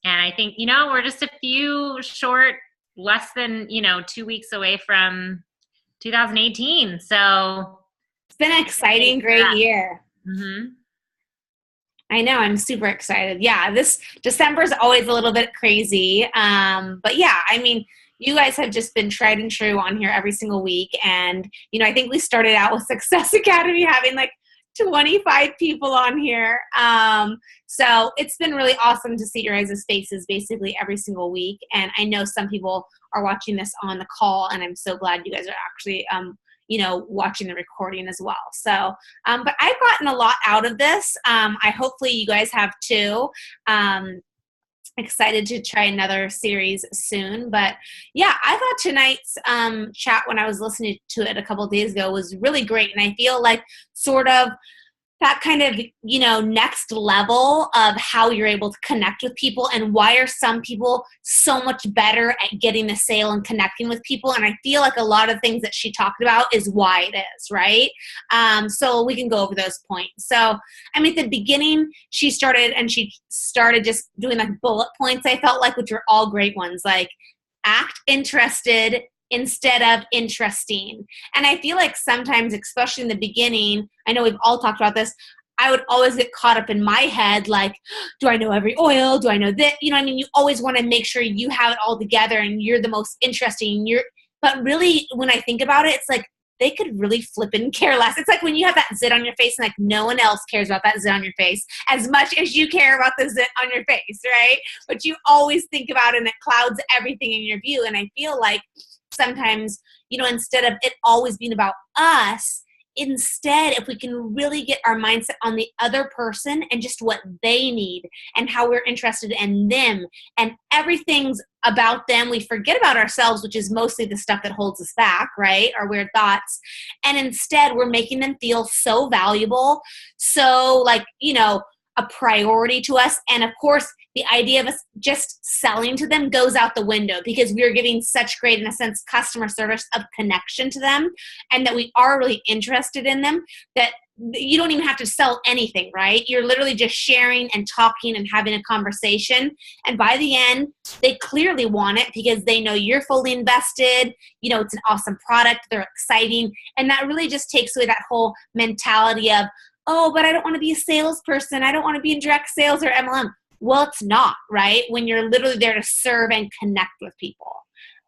And I think, we're just a few short, less than, 2 weeks away from 2018. So It's been an exciting, great year. mm-hmm. I know. I'm super excited. Yeah, this December is always a little bit crazy. But yeah, I mean, you guys have just been tried and true on here every single week. And, I think we started out with Success Academy having like 25 people on here. So it's been really awesome to see your guys' faces basically every single week. And I know some people are watching this on the call, and I'm so glad you guys are actually watching the recording as well. So, but I've gotten a lot out of this. I hopefully you guys have too. Excited to try another series soon. But yeah, I thought tonight's chat, when I was listening to it a couple of days ago, was really great. And I feel like sort of that kind of, next level of how you're able to connect with people, and why are some people so much better at getting the sale and connecting with people. And I feel like a lot of things that she talked about is why it is, right? So we can go over those points. So, I mean, at the beginning, she started just doing like bullet points, I felt like, which were all great ones, like act interested instead of interesting. And I feel like sometimes, especially in the beginning, I know we've all talked about this, I would always get caught up in my head, like, do I know every oil? Do I know that? You always want to make sure you have it all together and you're the most interesting. But really, when I think about it, it's like, they could really flip and care less. It's like when you have that zit on your face and like no one else cares about that zit on your face as much as you care about the zit on your face, right? But you always think about it, and it clouds everything in your view. And I feel like sometimes, instead of it always being about us, instead, if we can really get our mindset on the other person and just what they need and how we're interested in them and everything's about them, we forget about ourselves, which is mostly the stuff that holds us back, right? Our weird thoughts. And instead, we're making them feel so valuable, so like, a priority to us. And of course, the idea of us just selling to them goes out the window, because we are giving such great, in a sense, customer service of connection to them, and that we are really interested in them, that you don't even have to sell anything, right? You're literally just sharing and talking and having a conversation. And by the end, they clearly want it because they know you're fully invested. It's an awesome product. They're exciting. And that really just takes away that whole mentality of, oh, but I don't want to be a salesperson. I don't want to be in direct sales or MLM. Well, it's not, right? When you're literally there to serve and connect with people.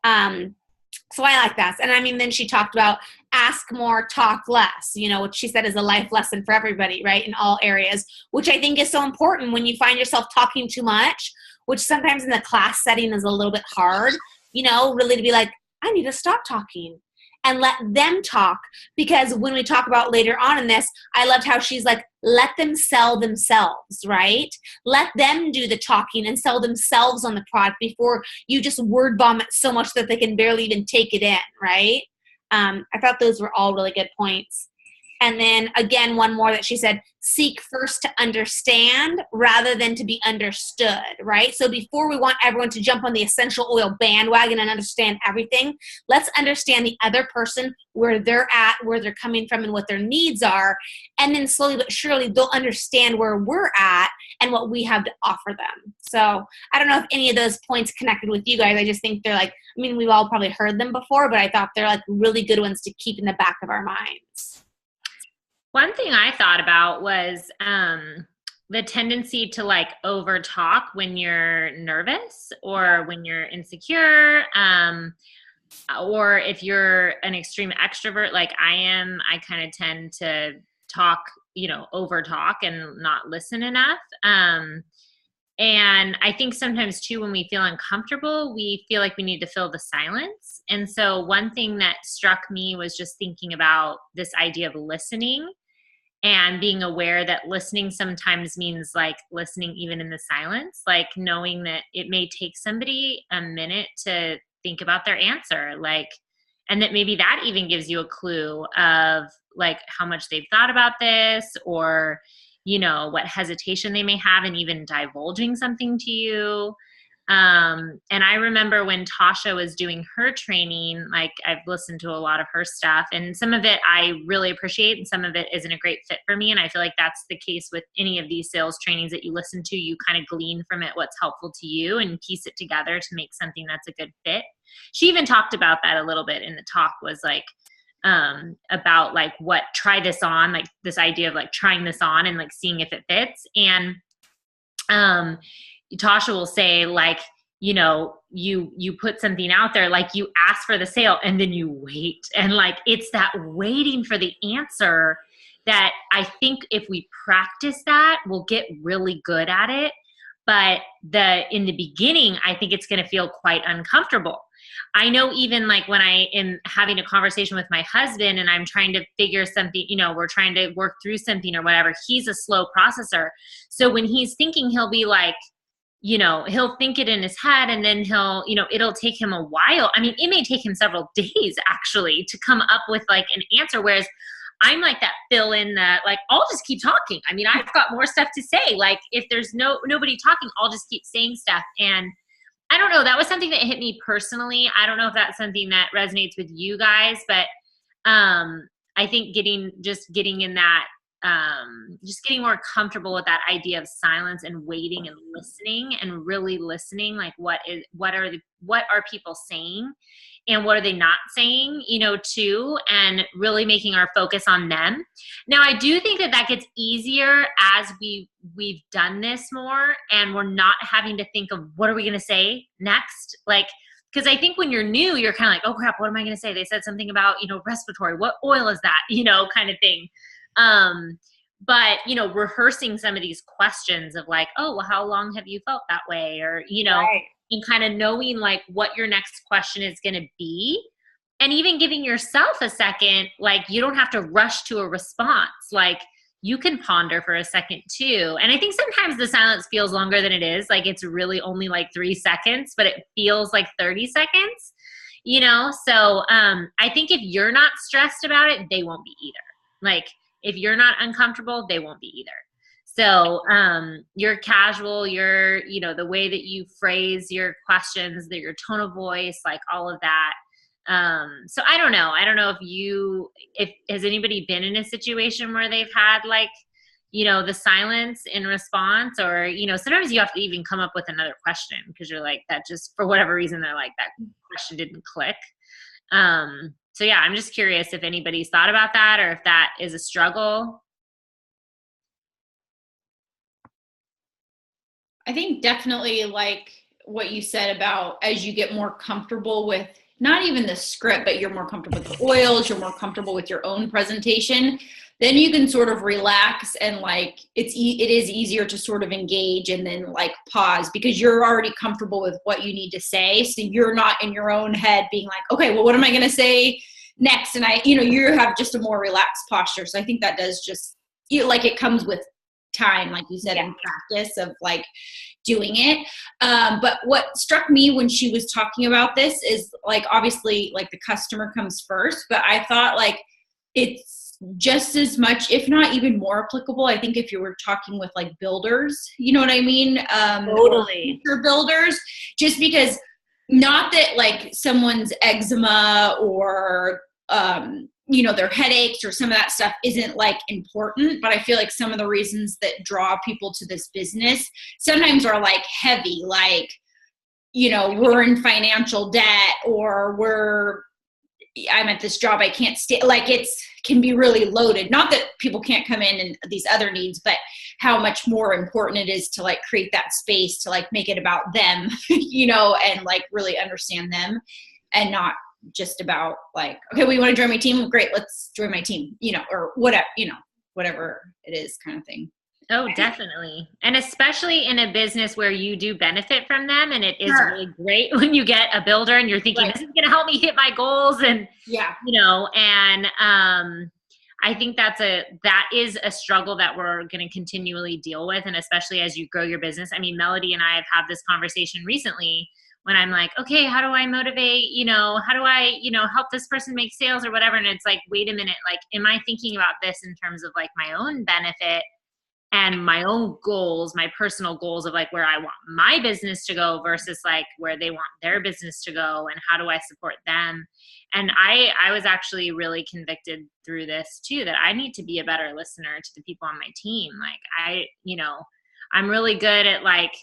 So I like that. And I mean, then she talked about ask more, talk less, which she said is a life lesson for everybody, right? In all areas, which I think is so important when you find yourself talking too much, which sometimes in the class setting is a little bit hard, really to be like, I need to stop talking and let them talk. Because when we talk about later on in this, I loved how she's like, let them sell themselves, right? Let them do the talking and sell themselves on the product before you just word vomit so much that they can barely even take it in, right? I thought those were all really good points. And then again, one more that she said, seek first to understand rather than to be understood, right? So before we want everyone to jump on the essential oil bandwagon and understand everything, let's understand the other person, where they're at, where they're coming from, and what their needs are. And then slowly but surely, they'll understand where we're at and what we have to offer them. So I don't know if any of those points connected with you guys. I just think they're like, I mean, we've all probably heard them before, but I thought they're like really good ones to keep in the back of our minds. One thing I thought about was the tendency to like over talk when you're nervous or when you're insecure, or if you're an extreme extrovert like I am. I kind of tend to talk, over talk and not listen enough. And I think sometimes too, when we feel uncomfortable, we feel like we need to fill the silence. And so one thing that struck me was just thinking about this idea of listening, and being aware that listening sometimes means like listening even in the silence, like knowing that it may take somebody a minute to think about their answer, like, and that maybe that even gives you a clue of like how much they've thought about this, or what hesitation they may have in even divulging something to you. And I remember when Tasha was doing her training, like I've listened to a lot of her stuff, and some of it I really appreciate and some of it isn't a great fit for me. And I feel like that's the case with any of these sales trainings that you listen to. You kind of glean from it what's helpful to you and piece it together to make something that's a good fit. She even talked about that a little bit in the talk, was like, about like try this on, like this idea of like trying this on and like seeing if it fits. And Tasha will say, like, you know, you put something out there, like you ask for the sale and then you wait. And like, it's that waiting for the answer that I think if we practice that, we'll get really good at it. But in the beginning, I think it's going to feel quite uncomfortable. I know even like when I am having a conversation with my husband and I'm trying to figure something, you know, we're trying to work through something or whatever, he's a slow processor. So when he's thinking, he'll be like, you know, he'll think it in his head and then he'll, you know, it'll take him a while. I mean, it may take him several days actually to come up with like an answer. Whereas I'm like that fill in that, like, I'll just keep talking. I mean, I've got more stuff to say. Like if there's nobody talking, I'll just keep saying stuff. And I don't know, that was something that hit me personally. I don't know if that's something that resonates with you guys, but I think getting in that, just getting more comfortable with that idea of silence and waiting and listening and really listening, like what are people saying and what are they not saying, you know, too, and really making our focus on them. Now, I do think that gets easier as we've done this more and we're not having to think of what are we going to say next, like, because I think when you're new, you're kind of like, oh crap, what am I going to say? They said something about, you know, respiratory. What oil is that? You know, kind of thing. But, you know, rehearsing some of these questions of like, oh, well, how long have you felt that way? Or, you know, Right. and kind of knowing like what your next question is going to be. And even giving yourself a second, like you don't have to rush to a response. Like you can ponder for a second too. And I think sometimes the silence feels longer than it is. Like it's really only like 3 seconds, but it feels like 30 seconds, you know? So I think if you're not stressed about it, they won't be either. Like if you're not uncomfortable, they won't be either. So you're casual, you know, the way that you phrase your questions, your tone of voice, like all of that. So I don't know if has anybody been in a situation where they've had like, you know, the silence in response, or, you know, sometimes you have to even come up with another question because you're like, that just, for whatever reason, they're like, that question didn't click. So yeah, I'm just curious if anybody's thought about that or if that is a struggle. I think definitely like what you said about as you get more comfortable with not even the script, but you're more comfortable with the oils, you're more comfortable with your own presentation, then you can sort of relax and like it is easier to sort of engage and then like pause because you're already comfortable with what you need to say. So you're not in your own head being like, okay, well, what am I going to say next? And you have just a more relaxed posture. So I think that does just like it comes with time, like you said, in practice of like doing it. But what struck me when she was talking about this is like, obviously like the customer comes first, but I thought like it's just as much, if not even more applicable. I think if you were talking with like builders, you know what I mean? Totally. For builders, just because not that like someone's eczema or, you know, their headaches or some of that stuff isn't like important, but I feel like some of the reasons that draw people to this business sometimes are like heavy, like, you know, we're in financial debt or I'm at this job I can't stay, like can be really loaded. Not that people can't come in and these other needs, but how much more important it is to like create that space to like make it about them, you know, and like really understand them and not just about like, okay, well, you want to join my team? Great, let's join my team, you know, or whatever, you know, whatever it is kind of thing. Oh, definitely. And especially in a business where you do benefit from them. And it is really great when you get a builder and you're thinking, this is going to help me hit my goals. And, you know, and I think that is a struggle that we're going to continually deal with. And especially as you grow your business. I mean, Melody and I have had this conversation recently when I'm like, okay, how do I motivate, you know, how do I, you know, help this person make sales or whatever. And it's like, wait a minute, like, am I thinking about this in terms of like my own benefit? and my own goals, my personal goals of like where I want my business to go versus like where they want their business to go, and how do I support them. And I was actually really convicted through this too, that I need to be a better listener to the people on my team. Like I'm really good at like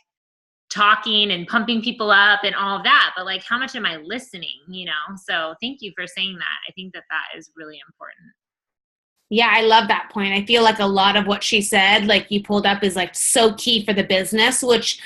talking and pumping people up and all of that, but like how much am I listening, So thank you for saying that. I think that is really important. Yeah, I love that point. I feel like a lot of what she said, like you pulled up, is like so key for the business, which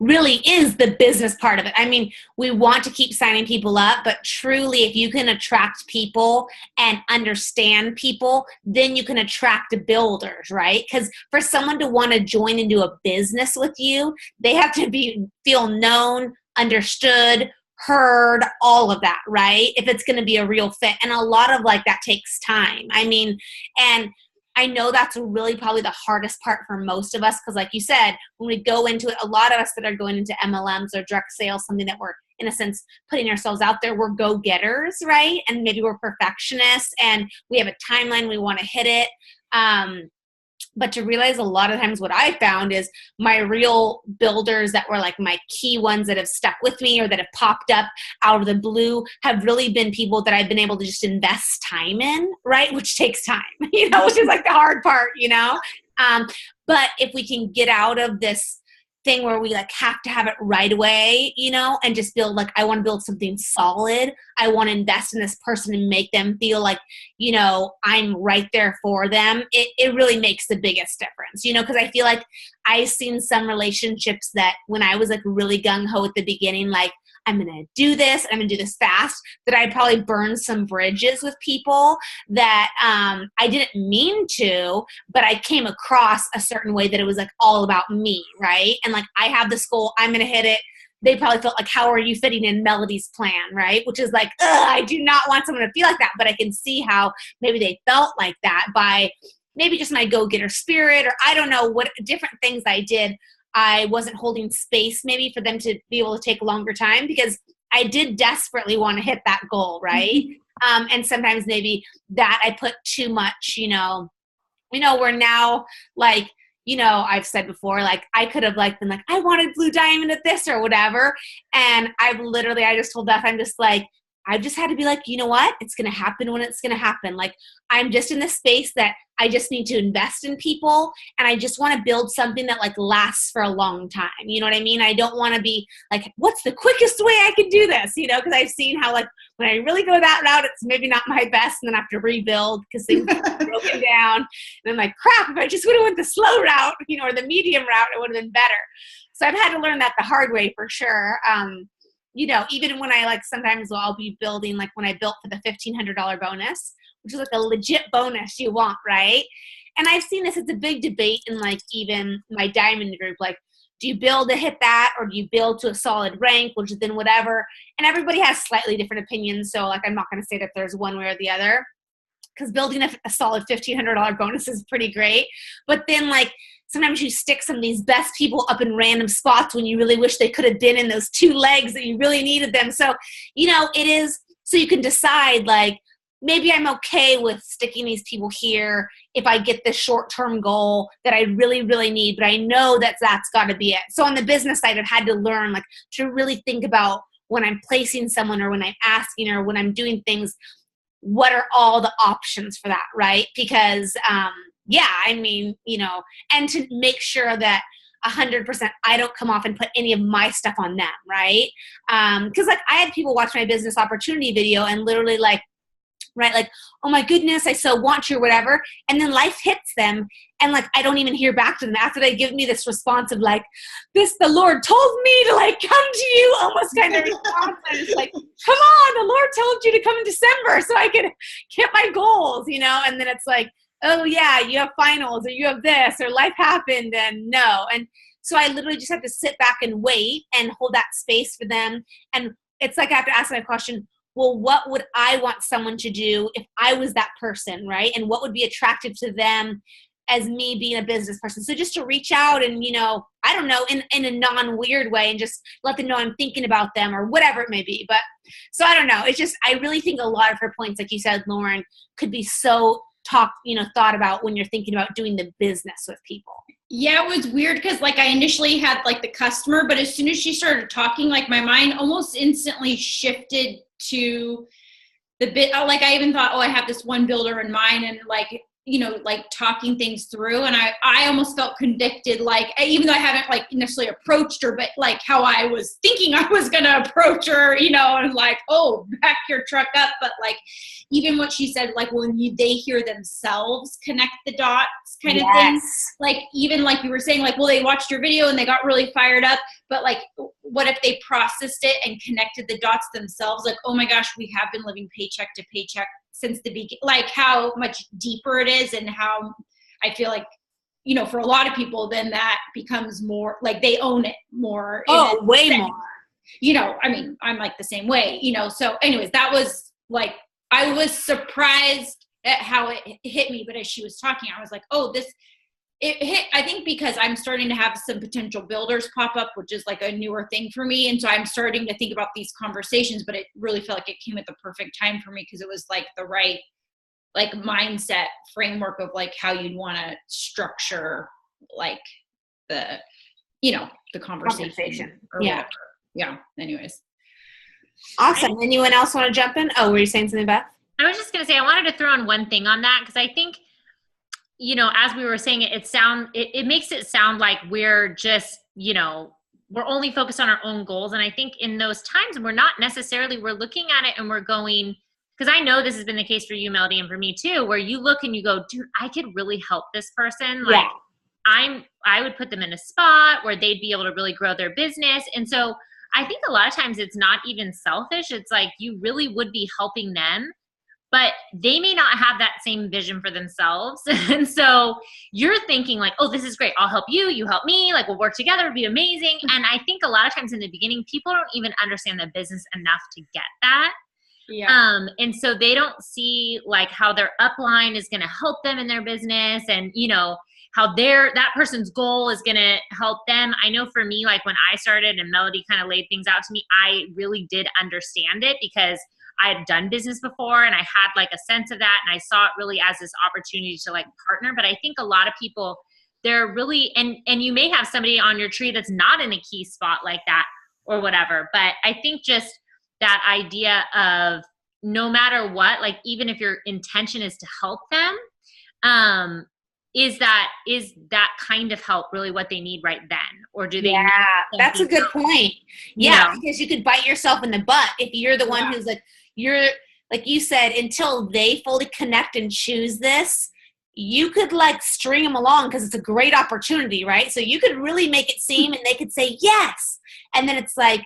really is the business part of it. I mean, we want to keep signing people up, but truly, if you can attract people and understand people, then you can attract builders, right? Because for someone to want to join into a business with you, they have to feel known, understood, heard, all of that, right? If it's going to be a real fit. And a lot of like that takes time. I mean, and I know that's really probably the hardest part for most of us, because like you said, when we go into it, a lot of us that are going into MLMs or direct sales, something that we're in a sense putting ourselves out there, we're go-getters, right? And maybe we're perfectionists and we have a timeline, we want to hit it. But to realize a lot of times what I found is my real builders that were like my key ones that have stuck with me or that have popped up out of the blue have really been people that I've been able to just invest time in, right? Which takes time, which is like the hard part, But if we can get out of this thing where we like have to have it right away, and just build like, I want to build something solid. I want to invest in this person and make them feel like, I'm right there for them. It really makes the biggest difference, because I feel like I've seen some relationships that when I was like really gung-ho at the beginning, like I'm going to do this, I'm going to do this fast, that I probably burned some bridges with people that I didn't mean to, but I came across a certain way that it was like all about me, right? And like, I have this goal, I'm going to hit it. They probably felt like, how are you fitting in Melody's plan, right? Which is like, I do not want someone to feel like that, but I can see how maybe they felt like that by maybe just my go-getter spirit, or I don't know what different things I did. I wasn't holding space maybe for them to be able to take a longer time, because I did desperately want to hit that goal, right? And sometimes maybe that I put too much, we're now like, I've said before, like I could have like been like, I wanted Blue Diamond at this or whatever. And I just told Beth, I'm just like, I just had to be like, you know what? It's going to happen when it's going to happen. Like I'm just in this space that I just need to invest in people, and I just want to build something that like lasts for a long time. You know what I mean? I don't want to be like, what's the quickest way I can do this? Because I've seen how like when I really go that route, it's maybe not my best, and then I have to rebuild because things are broken down. And I'm like, crap, if I just would have went the slow route, or the medium route, it would have been better. So I've had to learn that the hard way for sure. Even when I like sometimes I'll be building, like when I built for the $1,500 bonus, which is like a legit bonus you want, right? And I've seen this, it's a big debate in like even my diamond group, like, do you build to hit that or do you build to a solid rank, which is then whatever? And everybody has slightly different opinions. So like, I'm not going to say that there's one way or the other, because building a solid $1,500 bonus is pretty great. But then like, sometimes you stick some of these best people up in random spots when you really wish they could have been in those 2 legs that you really needed them. So, it is, so you can decide like, maybe I'm okay with sticking these people here if I get this short-term goal that I really, really need, but I know that's got to be it. So on the business side, I've had to learn like to really think about when I'm placing someone or when I'm asking or when I'm doing things, what are all the options for that, right? Because, and to make sure that 100% I don't come off and put any of my stuff on them, right? Because like I had people watch my business opportunity video and literally like, right, like, oh my goodness, I so want you or whatever, and then life hits them, and like I don't even hear back to them after they give me this response of like, the Lord told me to like come to you, almost kind of response. And it's like, come on, the Lord told you to come in December so I can get my goals, and then it's like, oh yeah, you have finals or you have this or life happened and no. And so I literally just have to sit back and wait and hold that space for them. And it's like I have to ask my question, well, what would I want someone to do if I was that person, right? And what would be attractive to them as me being a business person? So just to reach out and, I don't know, in a non-weird way and just let them know I'm thinking about them or whatever it may be. But so I don't know. It's just, I really think a lot of her points, like you said, Lauren, could be so thought about when you're thinking about doing the business with people. Yeah, it was weird because like I initially had like the customer, but as soon as she started talking, like my mind almost instantly shifted to the bit. Like I even thought, oh, I have this one builder in mind, and like, you know, like talking things through. And I almost felt convicted, like, even though I haven't like necessarily approached her, but like how I was thinking I was going to approach her, you know, and like, oh, back your truck up. But like, even what she said, like when they hear themselves connect the dots kind of thing, like even like you were saying, like, well, they watched your video and they got really fired up, but like, what if they processed it and connected the dots themselves? Like, oh my gosh, we have been living paycheck to paycheck since the beginning, like how much deeper it is, and how I feel like, you know, for a lot of people, then that becomes more like they own it more. Oh, way more. You know, I mean, I'm like the same way, you know. So anyways, that was like, I was surprised at how it hit me. But as she was talking, I was like, oh, it hit, I think, because I'm starting to have some potential builders pop up, which is like a newer thing for me. And so I'm starting to think about these conversations, but it really felt like it came at the perfect time for me, because it was like the right like mindset framework of like how you'd want to structure like the, you know, the conversation. Yeah. Whatever. Yeah. Anyways. Awesome. Anyone else want to jump in? Oh, were you saying something, Beth? I was just going to say, I wanted to throw in one thing on that, because I think, you know, as we were saying it, it makes it sound like we're just, you know, we're only focused on our own goals. And I think in those times, we're not necessarily, we're looking at it and we're going, because I know this has been the case for you, Melody, and for me too, where you look and you go, dude, I could really help this person. Like, I would put them in a spot where they'd be able to really grow their business. And so I think a lot of times it's not even selfish. It's like you really would be helping them, but they may not have that same vision for themselves. And so you're thinking like, oh, this is great. I'll help you. You help me. Like, we'll work together. It'll be amazing. And I think a lot of times in the beginning, people don't even understand the business enough to get that. Yeah. And so they don't see like how their upline is going to help them in their business, and, you know, how that person's goal is going to help them. I know for me, like when I started and Melody kind of laid things out to me, I really did understand it because I had done business before and I had like a sense of that. And I saw it really as this opportunity to like partner. But I think a lot of people, they're really, and you may have somebody on your tree that's not in a key spot like that or whatever. But I think just that idea of no matter what, like even if your intention is to help them, is that kind of help really what they need right then? Or do they? Yeah, that's a good point. Yeah, because you could bite yourself in the butt if you're the one who's like, you're like you said, until they fully connect and choose this, you could like string them along because it's a great opportunity, right? So you could really make it seem, and they could say yes. And then it's like,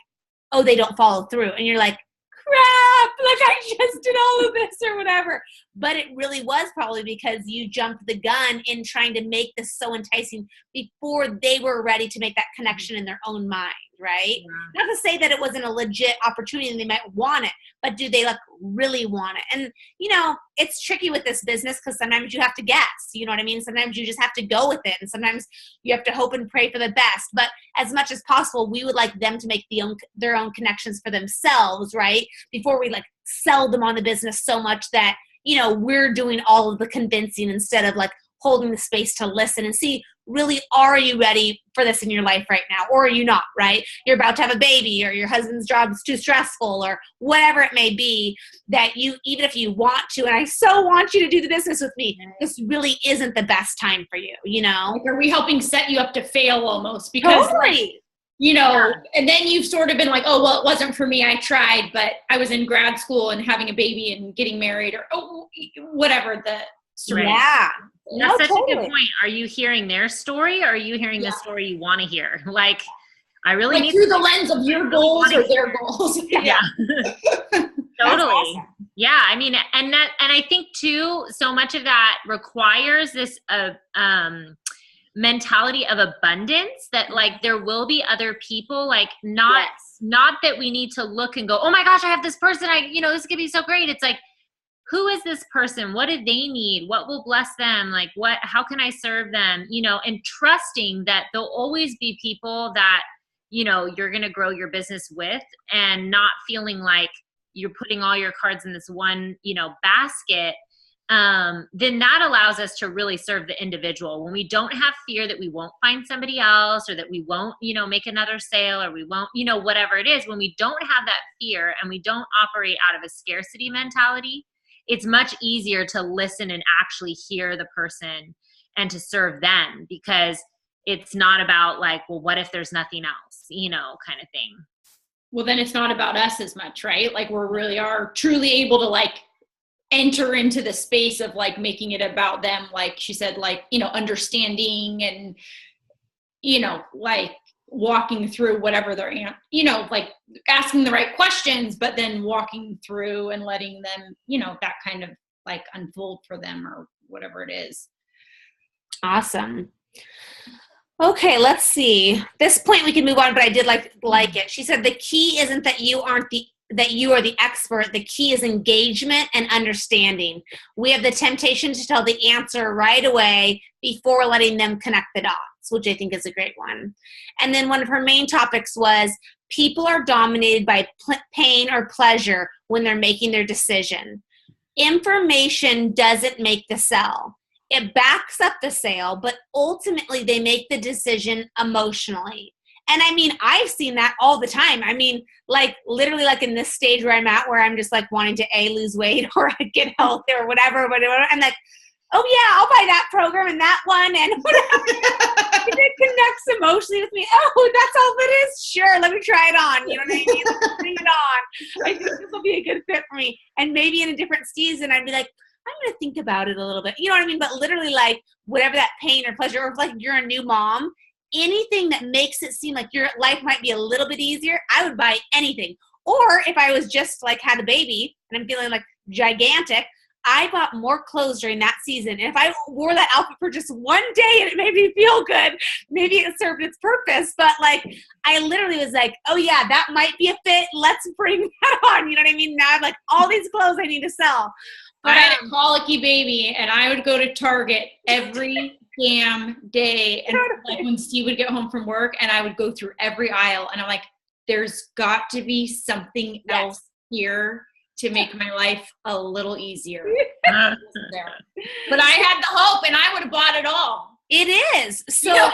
oh, they don't follow through. And you're like, crap, like I just did all of this or whatever. But it really was probably because you jumped the gun in trying to make this so enticing before they were ready to make that connection in their own mind, right? Yeah. Not to say that it wasn't a legit opportunity and they might want it, but do they like really want it? And, you know, it's tricky with this business because sometimes you have to guess, you know what I mean? Sometimes you just have to go with it. And sometimes you have to hope and pray for the best. But as much as possible, we would like them to make their own connections for themselves, right? Before we like sell them on the business so much that, you know, we're doing all of the convincing instead of like holding the space to listen and see, really, are you ready for this in your life right now? Or are you not, right? You're about to have a baby, or your husband's job is too stressful, or whatever it may be, that you, even if you want to, and I so want you to do the business with me, this really isn't the best time for you, you know? Like, are we helping set you up to fail almost? Because like, you know, and then you've sort of been like, oh, well, it wasn't for me. I tried, but I was in grad school and having a baby and getting married, or whatever the story. Yeah. That's such a good point. Are you hearing their story, or are you hearing the story you want to hear? Like, I really need through the lens of your goals or their goals. Yeah. Totally. Awesome. Yeah. I mean, and I think too, so much of that requires this mentality of abundance, that like there will be other people, like not that we need to look and go, oh my gosh, I have this person, this could be so great. It's like, who is this person? What do they need? What will bless them? Like how can I serve them? And trusting that there'll always be people that, you're going to grow your business with, and not feeling like you're putting all your cards in this one, basket. then that allows us to really serve the individual. When we don't have fear that we won't find somebody else, or that we won't, make another sale, or we won't, whatever it is, when we don't have that fear and we don't operate out of a scarcity mentality, it's much easier to listen and actually hear the person and to serve them, because it's not about like, well, what if there's nothing else, kind of thing. Well, then it's not about us as much, right? Like we really are truly able to like enter into the space of like making it about them. Like she said, like, understanding and, like walking through whatever they're, like asking the right questions, but then walking through and letting them, that kind of like unfold for them or whatever it is. Awesome. Okay, let's see. At this point we can move on, but I did like it. She said the key isn't that you are the expert. The key is engagement and understanding. We have the temptation to tell the answer right away before letting them connect the dots, which I think is a great one. And then one of her main topics was people are dominated by pain or pleasure when they're making their decision. Information doesn't make the sell. It backs up the sale, but ultimately they make the decision emotionally. And I mean, I've seen that all the time. I mean, like literally like in this stage where I'm at, where I'm just like wanting to lose weight or get healthy or whatever. I'm like, oh yeah, I'll buy that program and that one and whatever. It connects emotionally with me. Oh, that's all it is? Sure, let me try it on. You know what I mean? Let's bring it on. I think this will be a good fit for me. And maybe in a different season, I'd be like, I'm going to think about it a little bit. You know what I mean? But literally like whatever that pain or pleasure, or if like you're a new mom, anything that makes it seem like your life might be a little bit easier, I would buy anything. Or if I was just like had a baby and I'm feeling like gigantic, I bought more clothes during that season. And if I wore that outfit for just one day and it made me feel good, maybe it served its purpose. But like, I literally was like, oh yeah, that might be a fit. Let's bring that on. You know what I mean? Now I have like all these clothes I need to sell. But I had a colicky baby and I would go to Target every damn day. And like when Steve would get home from work and I would go through every aisle and I'm like, there's got to be something else here to make my life a little easier. But I had the hope and I would have bought it all. It is. So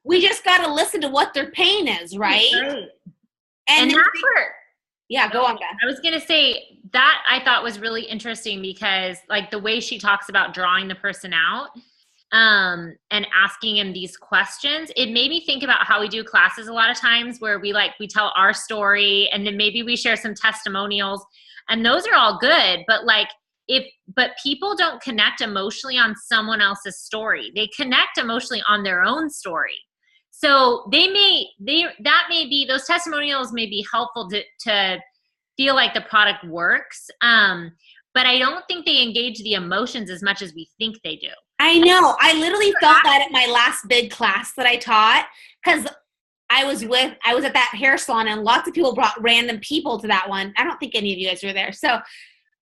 we just got to listen to what their pain is, right? And that's where, yeah, go on, Beth. I was going to say that I thought was really interesting because like the way she talks about drawing the person out and asking him these questions, it made me think about how we do classes a lot of times where we tell our story and then maybe we share some testimonials, and those are all good, but but people don't connect emotionally on someone else's story. They connect emotionally on their own story. So those testimonials may be helpful to feel like the product works. But I don't think they engage the emotions as much as we think they do. I know. I literally felt that at my last big class that I taught, because I was at that hair salon and lots of people brought random people to that one. I don't think any of you guys were there. So,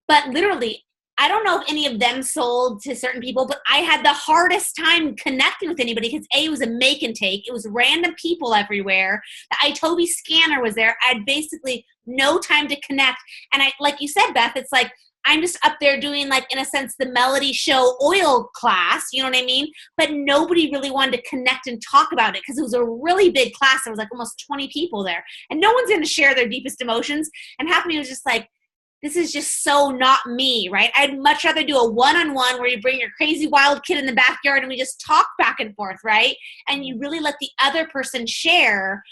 but literally, I don't know if any of them sold to certain people, but I had the hardest time connecting with anybody because it was a make and take. It was random people everywhere. The iTobi scanner was there. I had basically no time to connect. And like you said, Beth, it's like, I'm just up there doing like, in a sense, the Melody Show oil class, you know what I mean? But nobody really wanted to connect and talk about it because it was a really big class. There was like almost 20 people there and no one's going to share their deepest emotions. And half of me was just like, this is just so not me, right? I'd much rather do a one-on-one where you bring your crazy wild kid in the backyard and we just talk back and forth, right? And you really let the other person share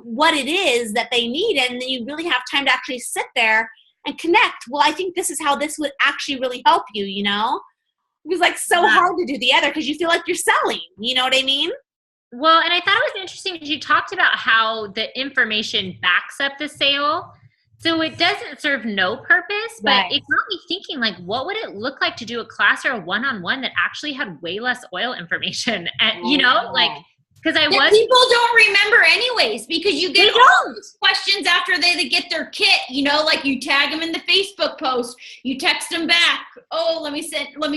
what it is that they need. And then you really have time to actually sit there and connect. Well, I think this is how this would actually really help you, you know? It was like so hard to do the other because you feel like you're selling, you know what I mean? Well, and I thought it was interesting because you talked about how the information backs up the sale. So it doesn't serve no purpose, but it got me thinking, like, what would it look like to do a class or a one-on-one that actually had way less oil information? And, you know, like, because people don't remember anyways, because you get all those questions after they get their kit, you know, like you tag them in the Facebook post, you text them back. Oh, let me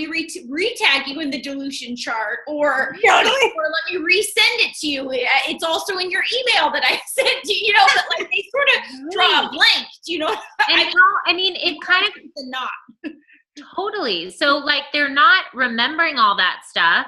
re-tag you in the dilution chart or let me resend it to you. It's also in your email that I sent to you, you know, but like they sort of draw a blank, you know. And it kind of not. Totally. So like they're not remembering all that stuff.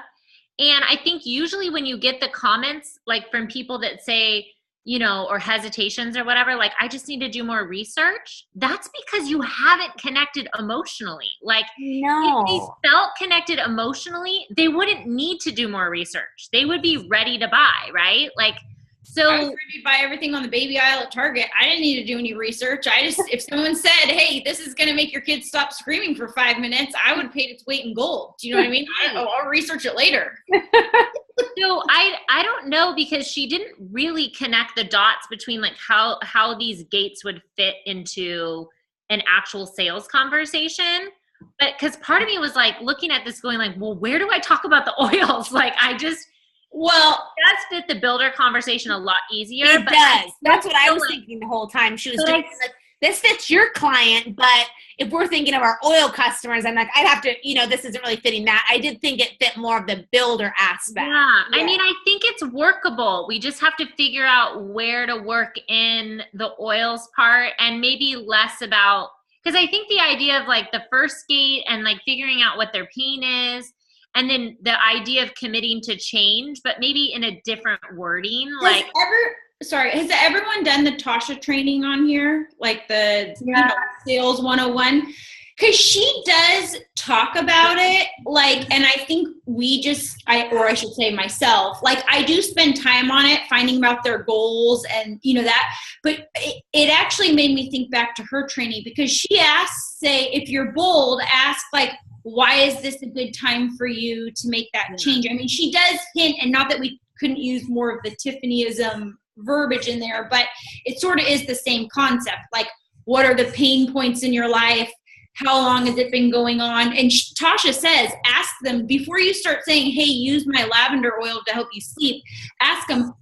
And I think usually when you get the comments like from people that say, you know, or hesitations or whatever, like I just need to do more research. That's because you haven't connected emotionally. Like if they felt connected emotionally, they wouldn't need to do more research. They would be ready to buy, right? Like, so I was ready to buy everything on the baby aisle at Target. I didn't need to do any research. If someone said, hey, this is going to make your kids stop screaming for 5 minutes, I would have paid its weight in gold. Do you know what I mean? I'll research it later. So I don't know, because she didn't really connect the dots between like how these gates would fit into an actual sales conversation. But because part of me was like looking at this going like, well, where do I talk about the oils? Like it does fit the builder conversation a lot easier. It does. That's what I was thinking the whole time. She was doing like, this fits your client, but if we're thinking of our oil customers, I'm like, I'd have to, you know, this isn't really fitting that. I did think it fit more of the builder aspect. Yeah. I mean, I think it's workable. We just have to figure out where to work in the oils part, and maybe less about, because I think the idea of like the first gate and like figuring out what their pain is, and then the idea of committing to change, but maybe in a different wording. Has everyone done the Tasha training on here? Like the sales 101? Because she does talk about it. Like, and I think I should say myself, like I do spend time on it, finding about their goals and you know that, but it actually made me think back to her training, because she asks, say, if you're bold, ask like, why is this a good time for you to make that change? I mean, she does hint, and not that we couldn't use more of the Tiffanyism verbiage in there, but it sort of is the same concept. Like, what are the pain points in your life? How long has it been going on? And Tasha says, ask them before you start saying, hey, use my lavender oil to help you sleep. Ask them,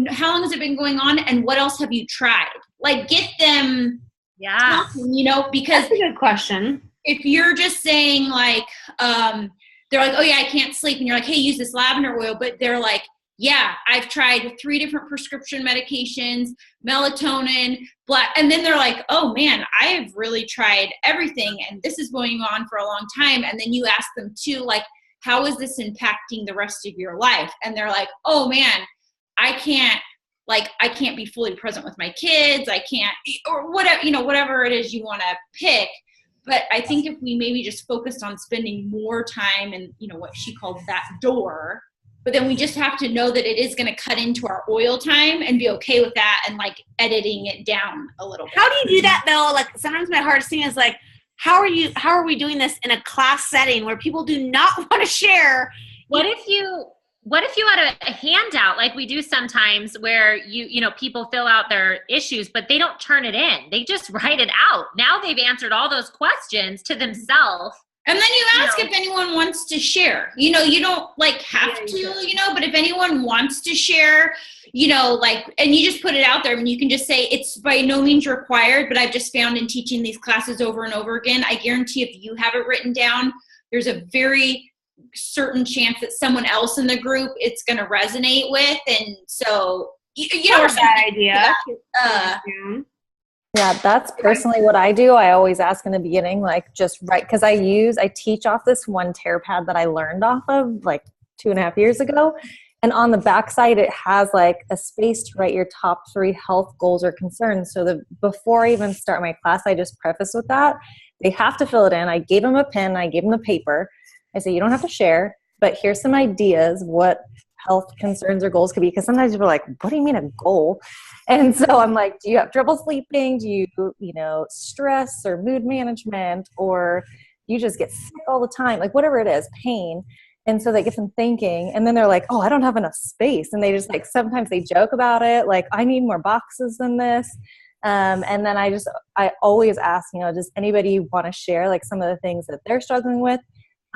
how long has it been going on? And what else have you tried? Like, get them talking, you know, because that's a good question. If you're just saying like, they're like, oh yeah, I can't sleep. And you're like, hey, use this lavender oil. But they're like, yeah, I've tried 3 different prescription medications, melatonin, black. And then they're like, oh man, I have really tried everything. And this is going on for a long time. And then you ask them too, like, how is this impacting the rest of your life? And they're like, oh man, I can't be fully present with my kids. I can't, or whatever, you know, whatever it is you want to pick. But I think if we maybe just focused on spending more time in, you know, what she called that door, but then we just have to know that it is going to cut into our oil time and be okay with that and like editing it down a little bit. How do you do that though? Like sometimes my hardest thing is like, how are we doing this in a class setting where people do not want to share? What if you had a handout like we do sometimes where you know, people fill out their issues, but they don't turn it in. They just write it out. Now they've answered all those questions to themselves. And then you ask if anyone wants to share. You know, you don't like have to, you know, but if anyone wants to share, you know, like, and you just put it out there and you can just say it's by no means required, but I've just found in teaching these classes over and over again, I guarantee if you have it written down, there's a very certain chance that someone else in the group it's going to resonate with. And so, you know, that idea. Yeah, that's personally what I do. I always ask in the beginning, like just write, because I teach off this one tear pad that I learned off of like 2.5 years ago. And on the backside, it has like a space to write your top 3 health goals or concerns. So before I even start my class, I just preface with that. They have to fill it in. I gave them a pen. I gave them the paper. I say, you don't have to share, but here's some ideas what health concerns or goals could be. Because sometimes people are like, what do you mean a goal? And so I'm like, do you have trouble sleeping? Do you know, stress or mood management, or you just get sick all the time? Like whatever it is, pain. And so they get them thinking, and then they're like, oh, I don't have enough space. And they just like, sometimes they joke about it. Like, I need more boxes than this. And then I always ask, you know, does anybody want to share like some of the things that they're struggling with?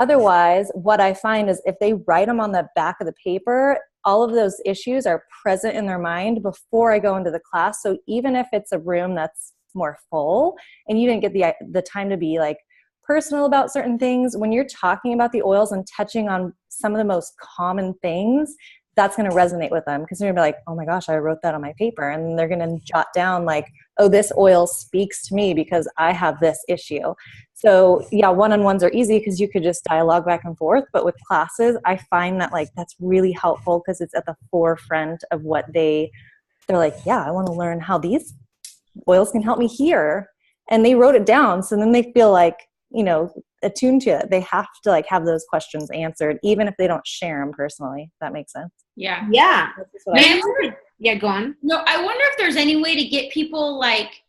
Otherwise, what I find is if they write them on the back of the paper, all of those issues are present in their mind before I go into the class. So even if it's a room that's more full and you didn't get the time to be like personal about certain things, when you're talking about the oils and touching on some of the most common things, that's going to resonate with them, because they're going to be like, oh my gosh, I wrote that on my paper. And they're going to jot down like, oh, this oil speaks to me because I have this issue. So yeah, one-on-ones are easy because you could just dialogue back and forth. But with classes, I find that like that's really helpful because it's at the forefront of what they're like, yeah, I want to learn how these oils can help me here. And they wrote it down. So then they feel like, you know, attuned to it. They have to like have those questions answered, even if they don't share them personally. If that makes sense. Yeah. Yeah. Yeah, go on. No, I wonder if there's any way to get people like,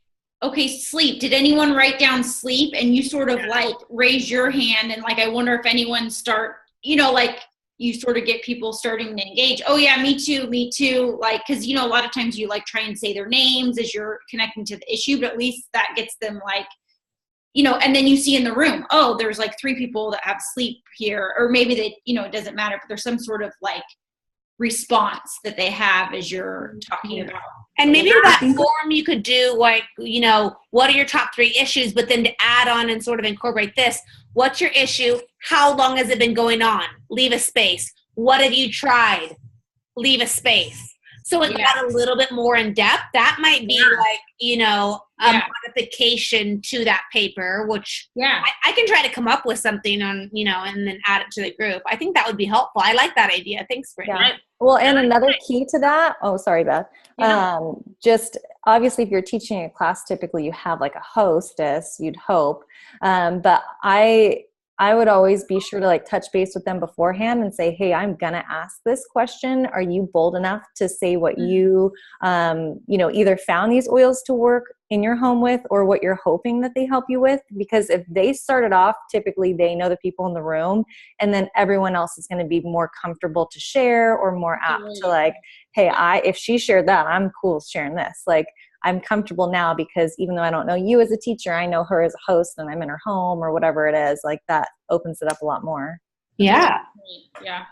okay, sleep. Did anyone write down sleep? And you sort of like raise your hand, and like, I wonder if anyone start, you know, like you sort of get people starting to engage. Oh yeah, me too. Like, cause you know, a lot of times you like try and say their names as you're connecting to the issue, but at least that gets them like, you know, and then you see in the room, oh, there's like 3 people that have sleep here, or maybe they, you know, it doesn't matter, but there's some sort of like response that they have as you're talking about. And maybe that form you could do like, you know, what are your top 3 issues, but then to add on and sort of incorporate this, what's your issue? How long has it been going on? Leave a space. What have you tried? Leave a space. So it got a little bit more in depth. That might be like, you know, a modification to that paper, which I can try to come up with something on, you know, and then add it to the group. I think that would be helpful. I like that idea. Thanks, Brittany. Yeah. Well, and another key to that, oh, sorry, Beth. Just obviously if you're teaching a class, typically you have like a hostess, you'd hope. But I would always be sure to like touch base with them beforehand and say, hey, I'm going to ask this question. Are you bold enough to say what you, you know, either found these oils to work in your home with, or what you're hoping that they help you with? Because if they started off, typically they know the people in the room, and then everyone else is going to be more comfortable to share or more apt to like, hey, if she shared that, I'm cool sharing this. Like, I'm comfortable now because even though I don't know you as a teacher, I know her as a host and I'm in her home or whatever it is. Like that opens it up a lot more. Yeah. Yeah.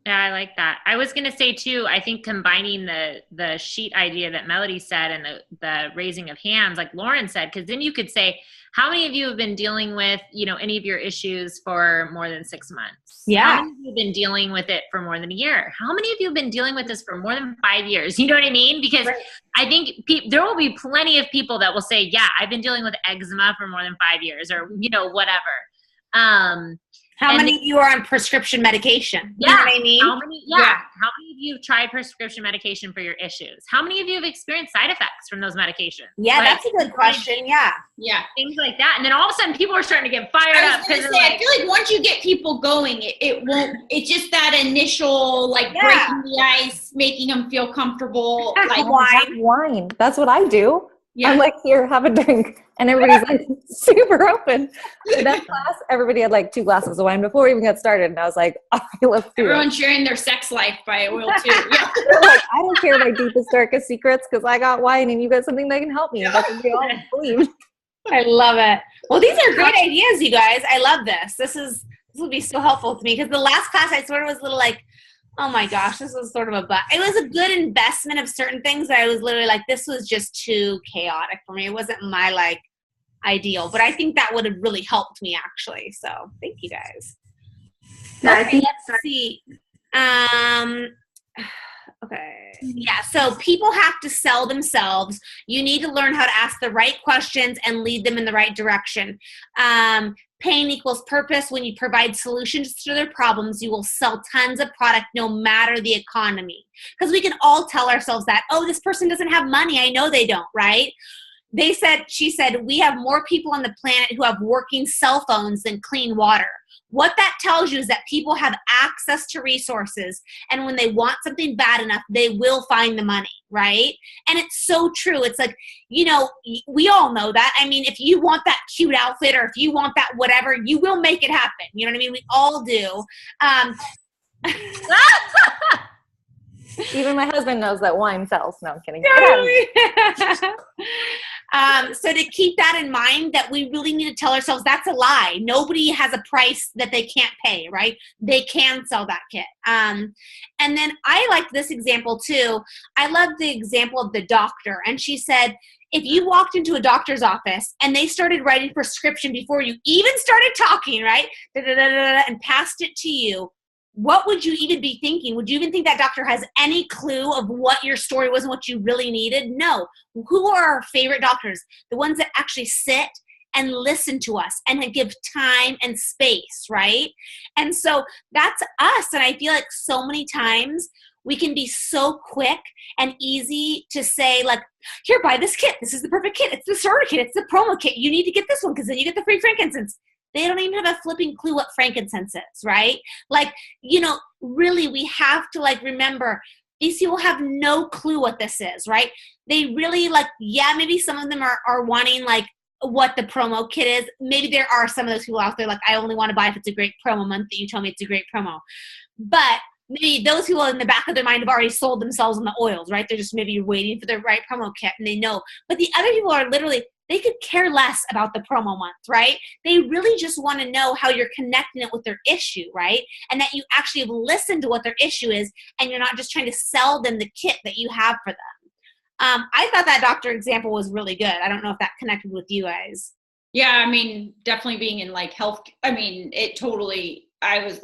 Yeah, I like that. I was going to say too, I think combining the sheet idea that Melody said and the raising of hands, like Lauren said, because then you could say, how many of you have been dealing with, you know, any of your issues for more than 6 months? Yeah. How many of you have been dealing with it for more than a year? How many of you have been dealing with this for more than 5 years? You know what I mean? Because I think there will be plenty of people that will say, yeah, I've been dealing with eczema for more than 5 years, or, you know, whatever. How many of you are on prescription medication? You know what I mean? How many of you have tried prescription medication for your issues? How many of you have experienced side effects from those medications? Yeah, that's a good question. Yeah. Yeah. Things like that. And then all of a sudden people are starting to get fired up. I feel like once you get people going, it won't, it's just that initial, like breaking the ice, making them feel comfortable. Like wine. That's what I do. Yeah. I'm like, here, have a drink. And everybody's like super open. So that class, everybody had like 2 glasses of wine before we even got started. And I was like, all right, let's do it. Everyone's sharing their sex life by oil too. Yeah. Like, I don't care my deepest, darkest secrets because I got wine and you got something that can help me. That's what we all believe. I love it. Well, these are great ideas, you guys. I love this. This would be so helpful to me because the last class I sort of was a little like, oh my gosh, this was sort of it was a good investment of certain things that I was literally like, this was just too chaotic for me. It wasn't my like ideal, but I think that would have really helped me actually. So thank you guys. Okay, let's see. Okay. Yeah. So people have to sell themselves. You need to learn how to ask the right questions and lead them in the right direction. Pain equals purpose. When you provide solutions to their problems, you will sell tons of product no matter the economy. Because we can all tell ourselves that, oh, this person doesn't have money. I know they don't, right? She said, we have more people on the planet who have working cell phones than clean water. What that tells you is that people have access to resources, and when they want something bad enough, they will find the money, right? And it's so true. It's like, you know, we all know that. I mean, if you want that cute outfit or if you want that whatever, you will make it happen. You know what I mean? We all do. Even my husband knows that wine sells. No, I'm kidding. So to keep that in mind, that we really need to tell ourselves that's a lie. Nobody has a price that they can't pay, right? They can sell that kit. And then I like this example too. I love the example of the doctor. And she said, if you walked into a doctor's office and they started writing prescription before you even started talking, right? And passed it to you, what would you even be thinking? Would you even think that doctor has any clue of what your story was and what you really needed? No. Who are our favorite doctors? The ones that actually sit and listen to us and give time and space, right? And so that's us. And I feel like so many times we can be so quick and easy to say, like, here, buy this kit. This is the perfect kit. It's the starter kit. It's the promo kit. You need to get this one because then you get the free frankincense. They don't even have a flipping clue what frankincense is, right? Like, really, we have to remember these people have no clue what this is, right? They really maybe some of them are wanting what the promo kit is. Maybe there are some of those people out there I only want to buy if it's a great promo month that you tell me it's a great promo. But maybe those people in the back of their mind have already sold themselves on the oils, right? They're just maybe waiting for the right promo kit and they know. But the other people are literally, they could care less about the promo month, right? They really just want to know how you're connecting it with their issue, right? And that you actually have listened to what their issue is and you're not just trying to sell them the kit that you have for them. I thought that doctor example was really good. I don't know if that connected with you guys. Yeah, I mean, definitely being in health. I mean, it totally, I was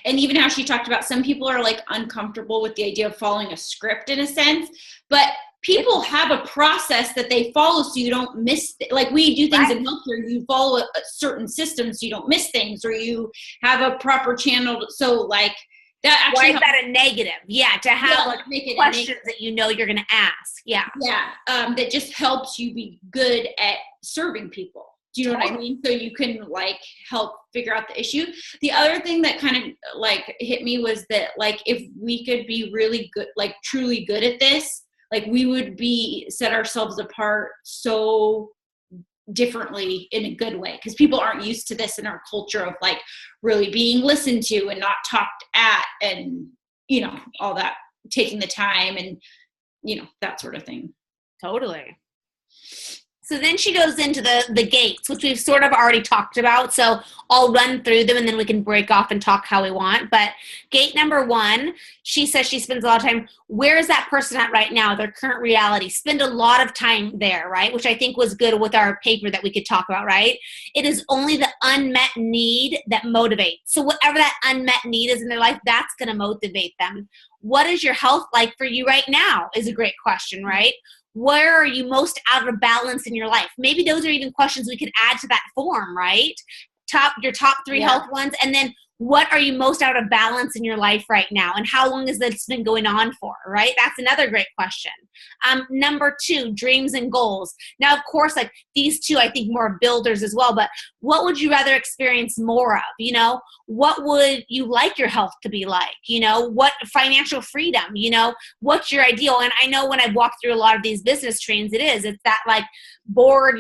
and even how she talked about some people are uncomfortable with the idea of following a script in a sense, but people have a process that they follow so you don't miss, we do things in healthcare, you follow a certain system so you don't miss things, or you have a proper channel. So that actually why is that a negative? Yeah, to have make it questions that you're going to ask. Yeah. Yeah, that just helps you be good at serving people. Do you know what I mean? So you can help figure out the issue. The other thing that kind of hit me was that if we could be really good, truly good at this, we would set ourselves apart so differently in a good way, because people aren't used to this in our culture of really being listened to and not talked at, and all that, taking the time and that sort of thing. Totally. So then she goes into the gates, which we've sort of already talked about. So I'll run through them and then we can break off and talk how we want. But gate number 1, she says she spends a lot of time. Where is that person at right now? Their current reality. Spend a lot of time there, right? Which I think was good with our paper that we could talk about, right? It is only the unmet need that motivates. So whatever that unmet need is in their life, that's going to motivate them. What is your health like for you right now is a great question, right? Where are you most out of balance in your life? Maybe those are even questions we could add to that form, right? Your top 3 health ones. And then what are you most out of balance in your life right now? And how long has this been going on for, right? That's another great question. Number 2, dreams and goals. Now, of course, these two, I think more builders as well, but what would you rather experience more of? What would you like your health to be like? What financial freedom, what's your ideal? And I know when I've walked through a lot of these business trains, it's that board,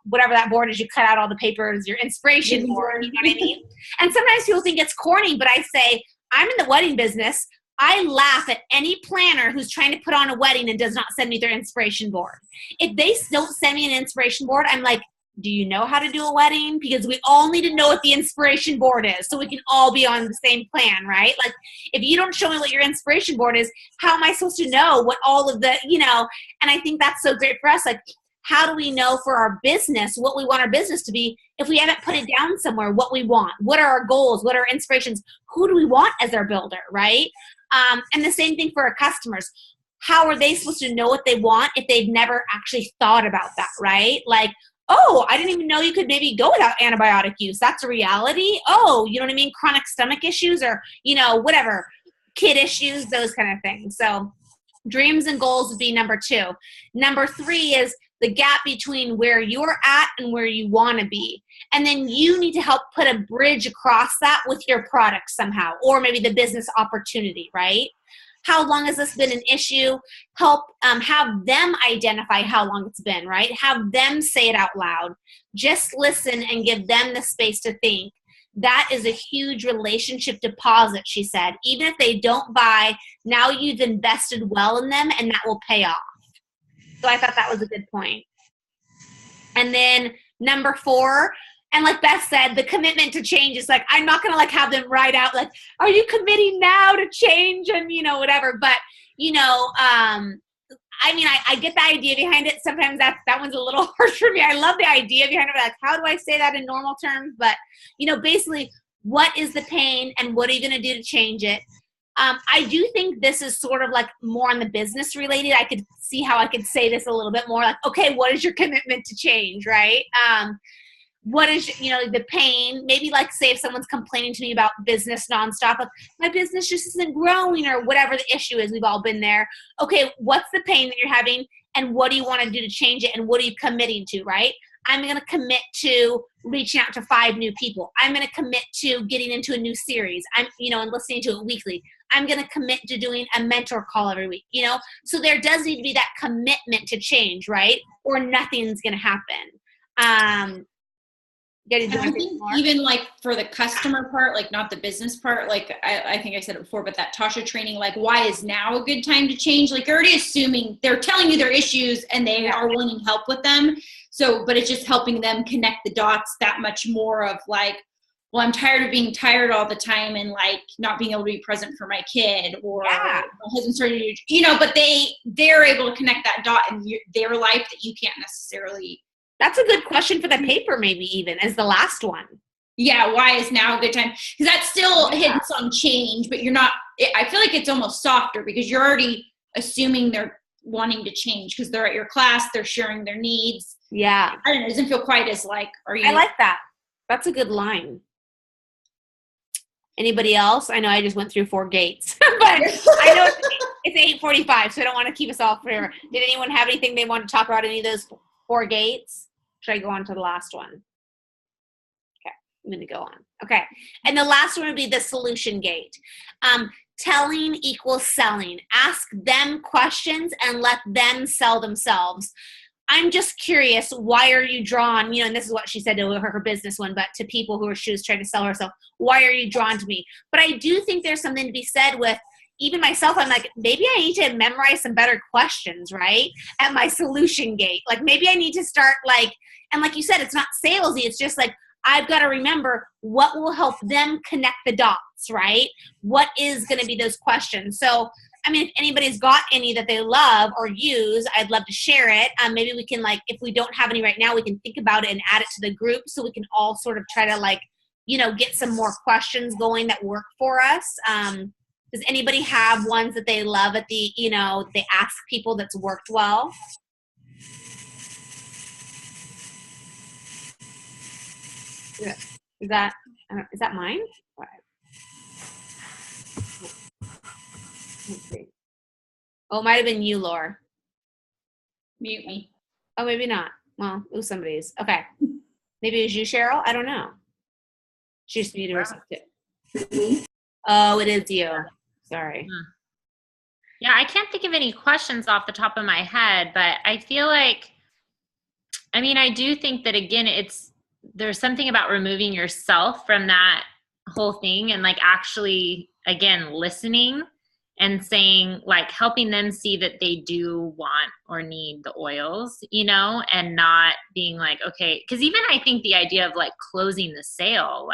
whatever that board is, you cut out all the papers, your inspiration board, you know what I mean? And sometimes people think it's corny, but I say, I'm in the wedding business. I laugh at any planner who's trying to put on a wedding and does not send me their inspiration board. If they don't send me an inspiration board, I'm like, do you know how to do a wedding? Because we all need to know what the inspiration board is so we can all be on the same plan, right? If you don't show me what your inspiration board is, how am I supposed to know what all of the, and I think that's so great for us. How do we know for our business what we want our business to be if we haven't put it down somewhere, what we want? What are our goals? What are our inspirations? Who do we want as our builder, right? And the same thing for our customers. How are they supposed to know what they want if they've never actually thought about that, right? Oh, I didn't even know you could maybe go without antibiotic use. That's a reality. Oh, you know what I mean? Chronic stomach issues or, whatever, kid issues, those kind of things. So dreams and goals would be number 2. Number 3 is the gap between where you're at and where you want to be. And then you need to help put a bridge across that with your product somehow, or maybe the business opportunity, right? How long has this been an issue? Help have them identify how long it's been, right? Have them say it out loud. Just listen and give them the space to think. That is a huge relationship deposit, she said. Even if they don't buy, now you've invested well in them and that will pay off. So I thought that was a good point. And then number 4, and like Beth said, the commitment to change is I'm not going to have them write out are you committing now to change and, whatever. But, I get the idea behind it. Sometimes that one's a little harsh for me. I love the idea behind it. How do I say that in normal terms? But, basically What is the pain and what are you going to do to change it? I do think this is sort of like more on the business related. I could see how I could say this a little bit more like, okay, what is your commitment to change, right? What is, the pain? Maybe like say if someone's complaining to me about business nonstop, like my business just isn't growing or whatever the issue is, we've all been there. Okay, what's the pain that you're having and what do you want to do to change it and what are you committing to, right? I'm going to commit to reaching out to 5 new people. I'm going to commit to getting into a new series. I'm, and listening to it weekly. I'm going to commit to doing a mentor call every week, So there does need to be that commitment to change, right? Or nothing's going to happen. I think even like for the customer part, like not the business part, like I think I said it before, but that Tasha training, like why is now a good time to change? Like you're already assuming they're telling you their issues and they are wanting help with them. So, but it's just helping them connect the dots that much more of like, well, I'm tired of being tired all the time and like not being able to be present for my kid or my husband started, but they're able to connect that dot in their life that you can't necessarily. That's a good question for the paper, maybe even as the last one. Yeah, why is now a good time? Because that still hints on change, but you're not. I feel like it's almost softer because you're already assuming they're wanting to change because they're at your class, they're sharing their needs. Yeah, I don't know. It doesn't feel quite as like. Are you? I like that. That's a good line. Anybody else? I know I just went through 4 gates, but I know it's 8:45, so I don't want to keep us all forever. Did anyone have anything they want to talk about? Any of those 4 gates? Should I go on to the last one? Okay, I'm going to go on. Okay, and the last one would be the solution gate. Telling equals selling. Ask them questions and let them sell themselves. I'm just curious, why are you drawn, and this is what she said to her business one, but to people who she was trying to sell herself, why are you drawn to me? But I do think there's something to be said with, even myself, I'm like, maybe I need to memorize some better questions, right? At my solution gate. Like maybe I need to start and like you said, it's not salesy. It's just like, I've got to remember what will help them connect the dots, right? What is going to be those questions? So, I mean, if anybody's got any that they love or use, I'd love to share it. Maybe we can if we don't have any right now, we can think about it and add it to the group so we can all sort of try to get some more questions going that work for us. Does anybody have ones that they love at the, they ask people that's worked well? Is that mine? All right. Let's see. Oh, it might have been you, Laura. Mute me. Oh, maybe not. Well, it was somebody's. Okay. Maybe it was you, Cheryl? I don't know. She just muted herself too. Oh, it is you. Sorry. Yeah, I can't think of any questions off the top of my head, but I feel like, I do think that again, there's something about removing yourself from that whole thing and actually, again, listening and saying, helping them see that they do want or need the oils, and not being okay. Because even I think the idea of closing the sale,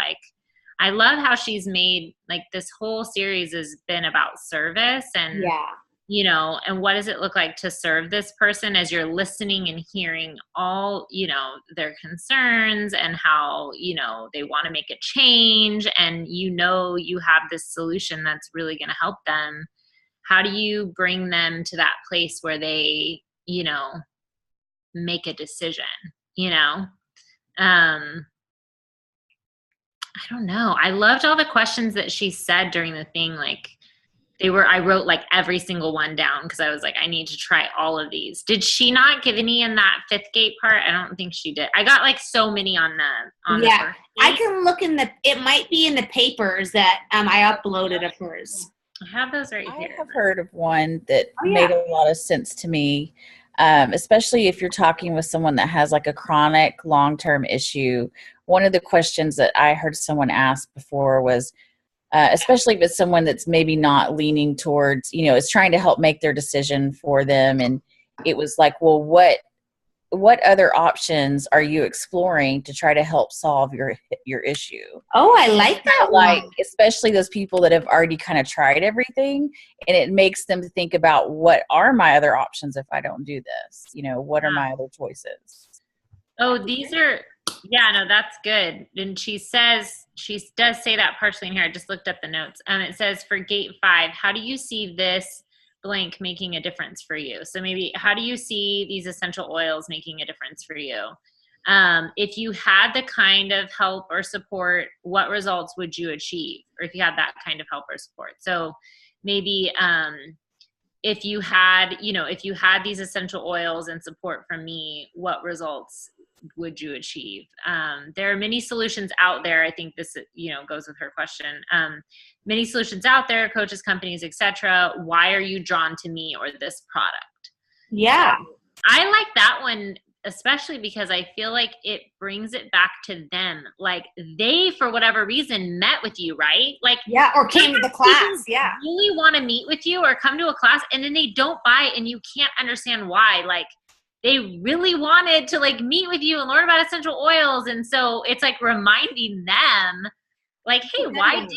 I love how she's made this whole series has been about service and, and what does it look like to serve this person as you're listening and hearing all, their concerns and how, they want to make a change and, you have this solution that's really going to help them. How do you bring them to that place where they, make a decision, I don't know. I loved all the questions that she said during the thing. I wrote every single one down because I was I need to try all of these. Did she not give any in that 5th gate part? I don't think she did. I got so many on the yeah. I can look it might be in the papers that I uploaded of hers. I have those right here. I have heard of one that made a lot of sense to me, especially if you're talking with someone that has a chronic long-term issue. One of the questions that I heard someone ask before was, especially if it's someone that's maybe not leaning towards, is trying to help make their decision for them. And it was well, what other options are you exploring to try to help solve your issue? Oh, I like that one. Especially those people that have already kind of tried everything, and it makes them think about what are my other options if I don't do this? What are my other choices? Oh, these are, yeah, no, that's good. And she does say that partially in here. I just looked up the notes. It says for gate 5, how do you see this blank making a difference for you? So maybe, how do you see these essential oils making a difference for you? If you had the kind of help or support, what results would you achieve? Or if you had that kind of help or support. So maybe, if you had these essential oils and support from me, what results would you achieve? There are many solutions out there. I think this, goes with her question. Many solutions out there, coaches, companies, etc. Why are you drawn to me or this product? Yeah. So I like that one, especially because I feel like it brings it back to them. Like they, for whatever reason, met with you, right? Like, yeah, or came to the class. Yeah. Really want to meet with you or come to a class, and then they don't buy it and you can't understand why. Like they really wanted to like meet with you and learn about essential oils. And so it's like reminding them like, hey, why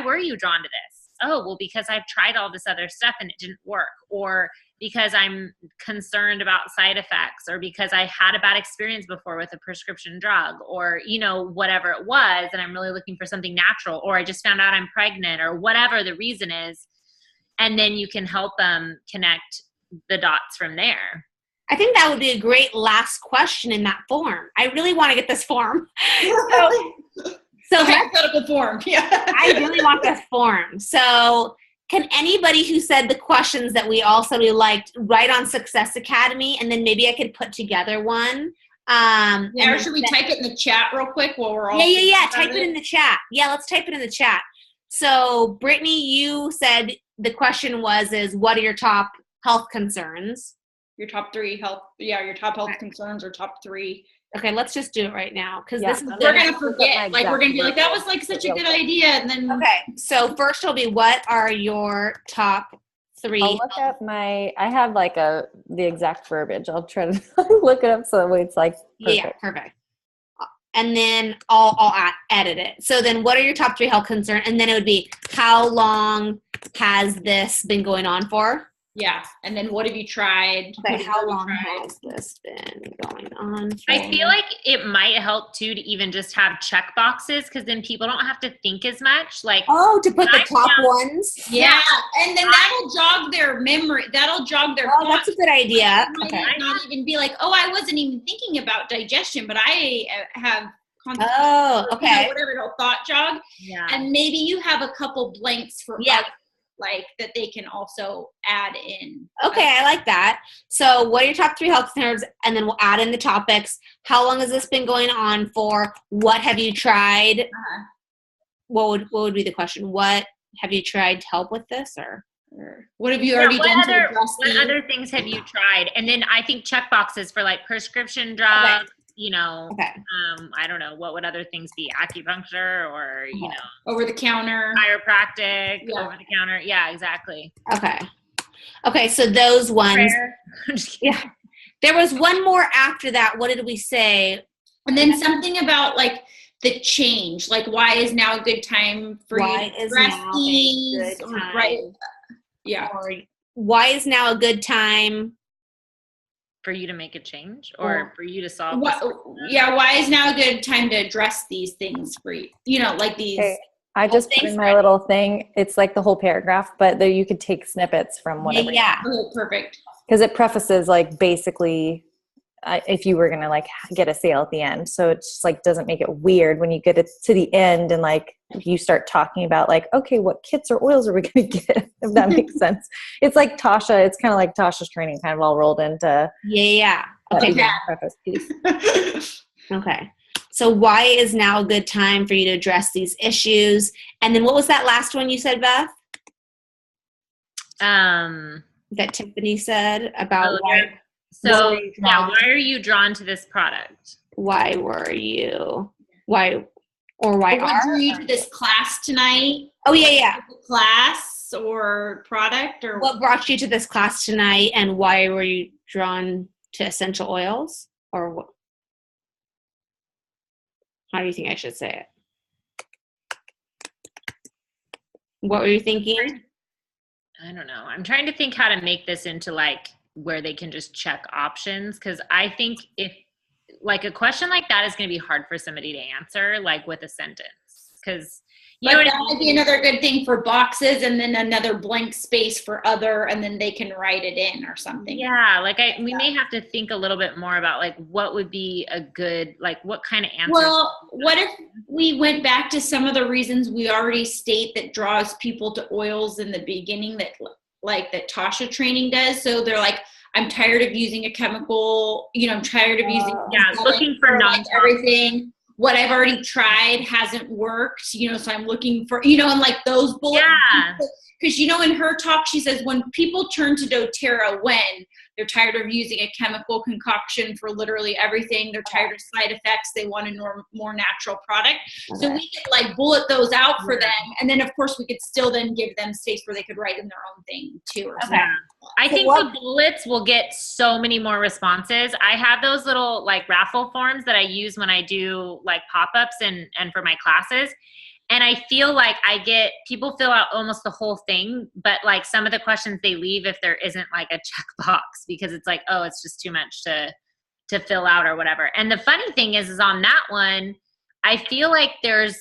were you drawn to this? Oh, well, because I've tried all this other stuff and it didn't work, or because I'm concerned about side effects, or because I had a bad experience before with a prescription drug, or, whatever it was. And I'm really looking for something natural, or I just found out I'm pregnant, or whatever the reason is. And then you can help them connect the dots from there. I think that would be a great last question in that form. I really want to get this form. So hypothetical form. Yeah. I really want this form. So can anybody who said the questions that we all said we liked write on Success Academy, and then maybe I could put together one? Or should we type it in the chat real quick while we're all type it in the chat. Yeah, let's type it in the chat. So Brittany, you said the question is what are your top health concerns? Your top 3 health, your top health concerns or top 3. Okay, let's just do it right now because Yeah. this is We're gonna forget. Like we're gonna be like, that was like such a good idea, and then okay. So first will be what are your top 3? I'll look up I have like the exact verbiage. I'll try to look it up so it's like perfect. Yeah, perfect. And then I'll edit it. So then what are your top 3 health concerns? And then it would be how long has this been going on for? Yeah. And then what have you tried? Okay, how long has this been going on for? I feel like it might help too to even just have check boxes, because then people don't have to think as much. Like, to put the top ones. Yeah, and then that'll jog their memory. That'll jog their. Oh, that's a good idea. Okay. Not even be like, oh, I wasn't even thinking about digestion, but I have. Okay. Whatever thought jog. Yeah. And maybe you have a couple blanks for like that they can also add in. Okay, I like that. So what are your top 3 health concerns? And then we'll add in the topics. How long has this been going on for? What have you tried? Uh-huh. What would be the question? What have you tried to help with this, or what have you already done to address what other things have you tried? And then I think check boxes for like prescription drugs. Okay. I don't know, what would other things be? Acupuncture, or over the counter, chiropractic, over the counter. Yeah, exactly. Okay, so those ones. Yeah, there was one more after that. What did we say? And then something about like the change, like why is now a good time for you to address these? Right? Yeah. Or why is now a good time for you to make a change, or for you to solve why is now a good time to address these things for you, like these. Okay. I just put in my little thing. It's like the whole paragraph, but there you could take snippets from whatever. Yeah. Oh, perfect. Because it prefaces like basically if you were going to like get a sale at the end. So it just like doesn't make it weird when you get it to the end and like you start talking about like, okay, what kits or oils are we going to get? If that makes sense. It's like Tasha, it's kind of like Tasha's training kind of all rolled into. Yeah. Okay. Preface piece. Okay. So why is now a good time for you to address these issues? And then what was that last one you said, Beth? That Tiffany said about why. So why are you drawn to this product? Why were you? Why what drew you to this class tonight? Oh yeah. Class or product, or what brought you to this class tonight, and why were you drawn to essential oils, or what? How do you think I should say it? What were you thinking? I don't know. I'm trying to think how to make this into like where they can just check options, because I think if like a question like that is going to be hard for somebody to answer, like with a sentence, because you But know what that I mean? might be another good thing for boxes, and then another blank space for other, and then they can write it in or something. Yeah, like we may have to think a little bit more about like what would be a good, like what kind of answer. Well, what if we went back to some of the reasons we already state that draws people to oils in the beginning, that like that Tasha training does? So they're like, I'm tired of using a chemical, I'm tired of using looking for everything. What I've already tried hasn't worked, so I'm looking for, and like those bullets. Yeah. Because, in her talk, she says when people turn to doTERRA, when they're tired of using a chemical concoction for literally everything, they're tired of side effects, they want a more natural product. Okay. So we could like bullet those out for them. And then, of course, we could still then give them space where they could write in their own thing, too. Or something. I think the bullets will get so many more responses. I have those little like raffle forms that I use when I do like pop-ups and for my classes. And I feel like I get people fill out almost the whole thing, but like some of the questions they leave if there isn't like a checkbox, because it's like, oh, it's just too much to fill out or whatever. And the funny thing is on that one, I feel like there's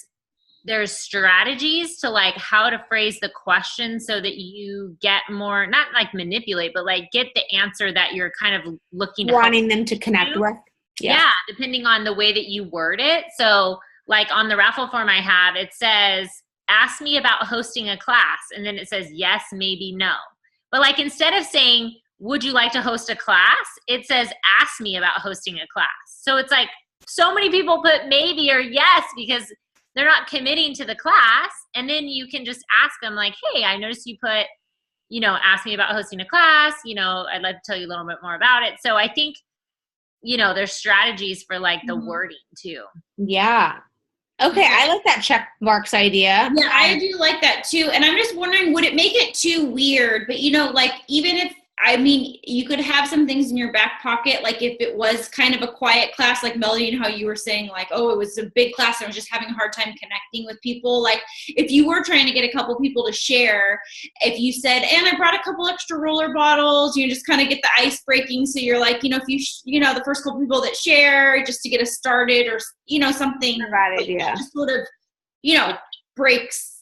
strategies to like how to phrase the question so that you get more, not like manipulate, but like get the answer that you're kind of looking, wanting them to connect with. Yeah, depending on the way that you word it. So like on the raffle form I have, it says, ask me about hosting a class. And then it says, yes, maybe, no. But like, instead of saying, would you like to host a class? It says, ask me about hosting a class. So it's like, so many people put maybe or yes, because they're not committing to the class. And then you can just ask them like, hey, I noticed you put, ask me about hosting a class. I'd like to tell you a little bit more about it. So I think, there's strategies for like the wording too. Yeah. Okay, I like that check marks idea. Yeah, I do like that too. And I'm just wondering, would it make it too weird? But like even if, you could have some things in your back pocket, like if it was kind of a quiet class, like Melody and how you were saying like, oh, it was a big class and I was just having a hard time connecting with people. Like if you were trying to get a couple people to share, if you said, and I brought a couple extra roller bottles, you just kind of get the ice breaking. So you're like, if you, the first couple people that share just to get us started or, something. Right idea. That just sort of, breaks.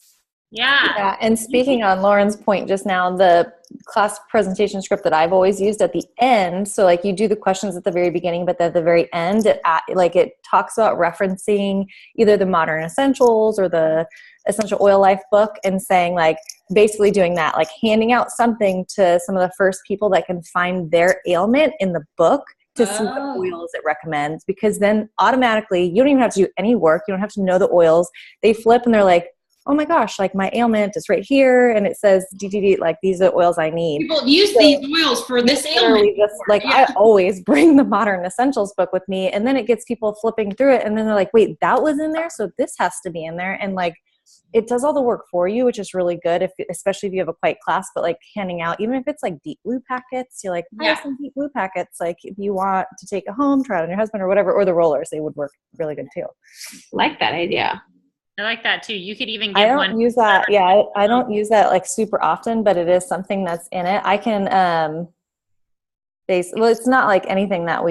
Yeah. And speaking on Lauren's point just now, the class presentation script that I've always used at the end, so like you do the questions at the very beginning, but at the very end, it talks about referencing either the Modern Essentials or the Essential Oil Life book and saying like, basically doing that, like handing out something to some of the first people that can find their ailment in the book to see what oils it recommends, because then automatically you don't even have to do any work. You don't have to know the oils. They flip and they're like, oh my gosh, like my ailment is right here. And it says, DDD, like these are the oils I need. People use these oils for this ailment. I always bring the Modern Essentials book with me. And then it gets people flipping through it. And then they're like, wait, that was in there. So this has to be in there. And like, it does all the work for you, which is really good, especially if you have a quiet class, but like handing out, even if it's like Deep Blue packets, you're like, I have some Deep Blue packets. Like if you want to take it home, try it on your husband or whatever, or the rollers, they would work really good too. Like that idea. I like that too. You could even get one. I don't use that. Yeah, I don't use that like super often, but it is something that's in it. I can it's not like anything that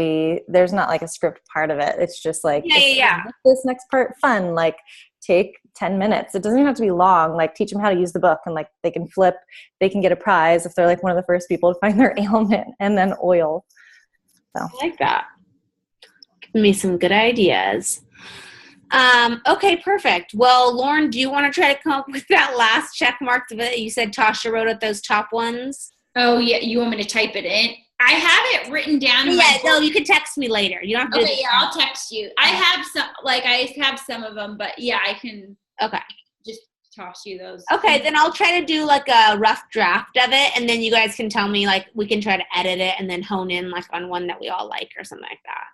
there's not like a script part of it. It's just like, this next part fun, like take 10 minutes. It doesn't even have to be long. Like teach them how to use the book and like they can flip, they can get a prize if they're like one of the first people to find their ailment, and then oil. So I like that. Give me some good ideas. Okay, perfect. Well, Lauren, do you want to try to come up with that last check mark that you said Tasha wrote at those top ones? Oh, yeah. You want me to type it in? I have it written down. No, you can text me later. You don't have to. Okay, I'll text you. I have some of them, but yeah, I can. Okay. Just toss you those. Okay, then I'll try to do like a rough draft of it, and then you guys can tell me, like, we can try to edit it and then hone in like on one that we all like or something like that.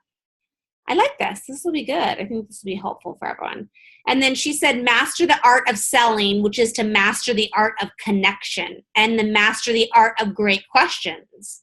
I like this. This will be good. I think this will be helpful for everyone. And then she said, master the art of selling, which is to master the art of connection, and then master the art of great questions.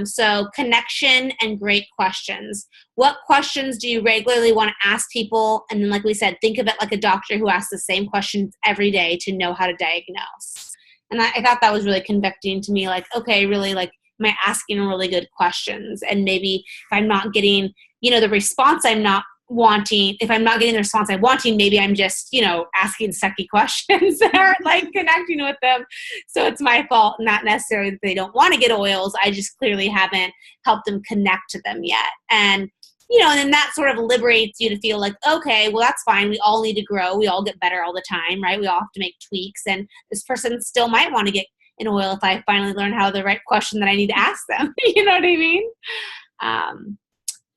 So connection and great questions. What questions do you regularly want to ask people? And then, like we said, think of it like a doctor who asks the same questions every day to know how to diagnose. And I thought that was really convicting to me. Like, okay, really, like, Am I asking really good questions? And maybe if I'm not getting, the response I'm not wanting, if I'm not getting the response I'm wanting, maybe I'm just, asking sucky questions that aren't like connecting with them. So it's my fault, not necessarily that they don't want to get oils. I just clearly haven't helped them connect to them yet. And and then that sort of liberates you to feel like, okay, well, that's fine. We all need to grow. We all get better all the time, right? We all have to make tweaks. And this person still might want to get an oil if I finally learn how the right question that I need to ask them. You know what I mean?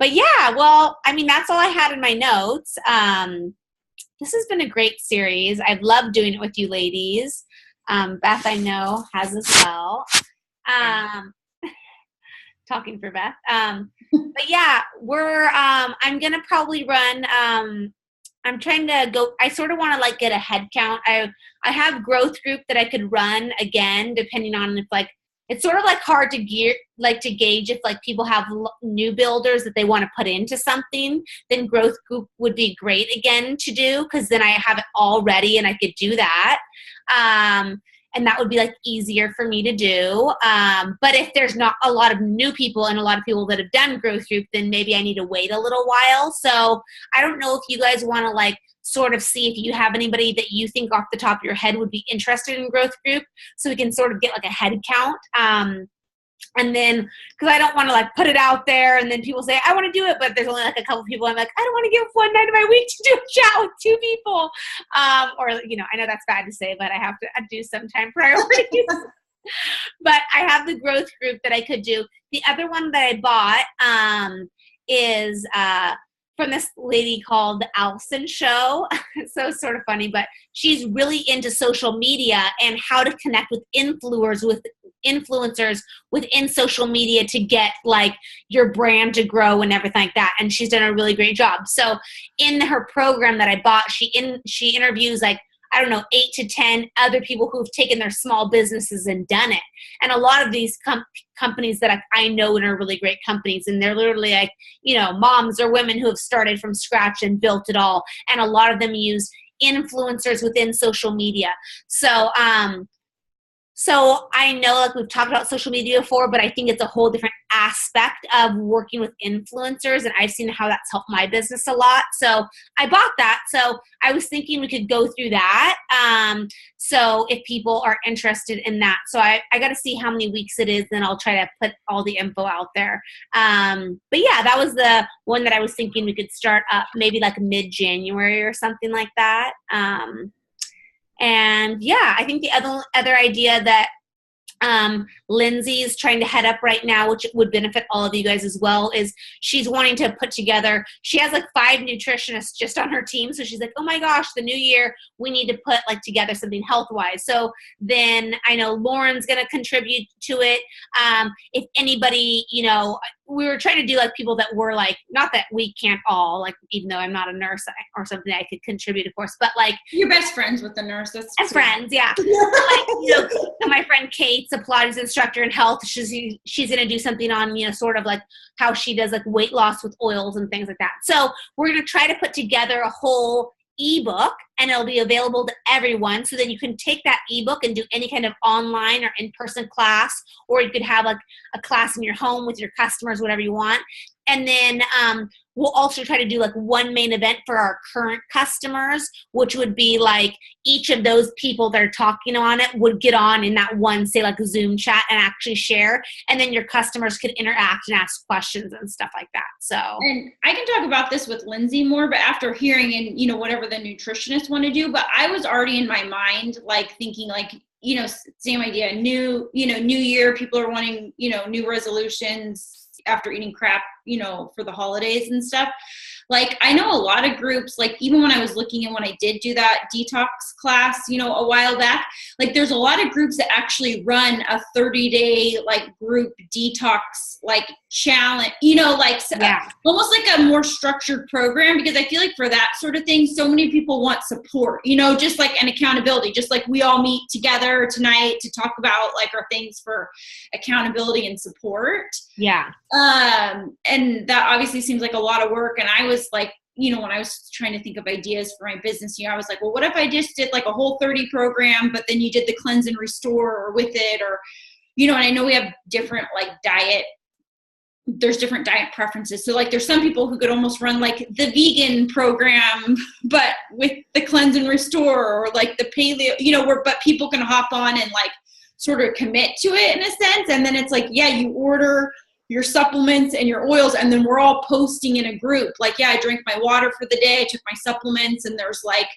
But yeah, well, I mean, that's all I had in my notes. This has been a great series. I've loved doing it with you ladies. Beth, I know, has as well. Talking for Beth. But yeah, I'm going to probably run, I'm trying to go, I sort of want to like get a head count. I have growth group that I could run again, depending on if like, it's sort of like hard to gauge if like people have new builders that they want to put into something, then growth group would be great again to do. Cause then I have it all ready and I could do that. And that would be like easier for me to do. But if there's not a lot of new people and a lot of people that have done growth group, then maybe I need to wait a little while. So I don't know if you guys want to like sort of see if you have anybody that you think off the top of your head would be interested in growth group, so we can sort of get like a head count. And then, because I don't want to like put it out there and then people say, I want to do it, but there's only like a couple people. I'm like, I don't want to give one night of my week to do a chat with 2 people. Or, I know that's bad to say, but I have to do sometime priorities. But I have the growth group that I could do. The other one that I bought is from this lady called The Allison Show. So sort of funny, but she's really into social media and how to connect with influencers within social media to get like your brand to grow and everything like that. And she's done a really great job. So in her program that I bought, she interviews like, I don't know, 8 to 10 other people who've taken their small businesses and done it. And a lot of these companies that I know and are really great companies, and they're literally like, moms or women who have started from scratch and built it all. And a lot of them use influencers within social media. So I know like we've talked about social media before, but I think it's a whole different aspect of working with influencers, and I've seen how that's helped my business a lot. So I bought that. So I was thinking we could go through that. So if people are interested in that. So I got to see how many weeks it is, then I'll try to put all the info out there. But yeah, that was the one that I was thinking we could start up maybe like mid-January or something like that. And yeah, I think the other idea that Lindsay is trying to head up right now, which would benefit all of you guys as well, is she's wanting to put together, she has like 5 nutritionists just on her team. So she's like, oh my gosh, the new year, we need to put like together something health-wise. So then I know Lauren's going to contribute to it. If anybody, we were trying to do like people that were like, not that we can't all, like, even though I'm not a nurse or something, I could contribute, of course, but like. You're best friends with the nurse. That's as friends, yeah. Like, my friend Kate's a Pilates instructor in health. She's going to do something on, sort of like how she does like weight loss with oils and things like that. So we're going to try to put together a whole ebook, and it'll be available to everyone. So then you can take that ebook and do any kind of online or in-person class, or you could have like a class in your home with your customers, whatever you want. And then we'll also try to do like one main event for our current customers, which would be like each of those people that are talking on it would get on in that one, say like a Zoom chat, and actually share. And then your customers could interact and ask questions and stuff like that. So, and I can talk about this with Lindsay more, but after hearing and, whatever the nutritionists want to do, but I was already in my mind, like thinking like, same idea, new year, people are wanting, new resolutions after eating crap, for the holidays and stuff. Like, I know a lot of groups, like even when I was looking and when I did do that detox class, a while back, like there's a lot of groups that actually run a 30-day like group detox, like challenge, almost like a more structured program, because I feel like for that sort of thing, so many people want support, just like an accountability, just like we all meet together tonight to talk about like our things for accountability and support. Yeah. And that obviously seems like a lot of work. And I was like, when I was trying to think of ideas for my business, I was like, well, what if I just did like a whole 30 program, but then you did the cleanse and restore or with it, or, you know, and I know we have different like there's different diet preferences. So like there's some people who could almost run like the vegan program, but with the cleanse and restore, or like the paleo, you know, but people can hop on and like sort of commit to it in a sense. And then it's like, yeah, you order your supplements and your oils, and then we're all posting in a group. Like, yeah, I drank my water for the day, I took my supplements, and there's like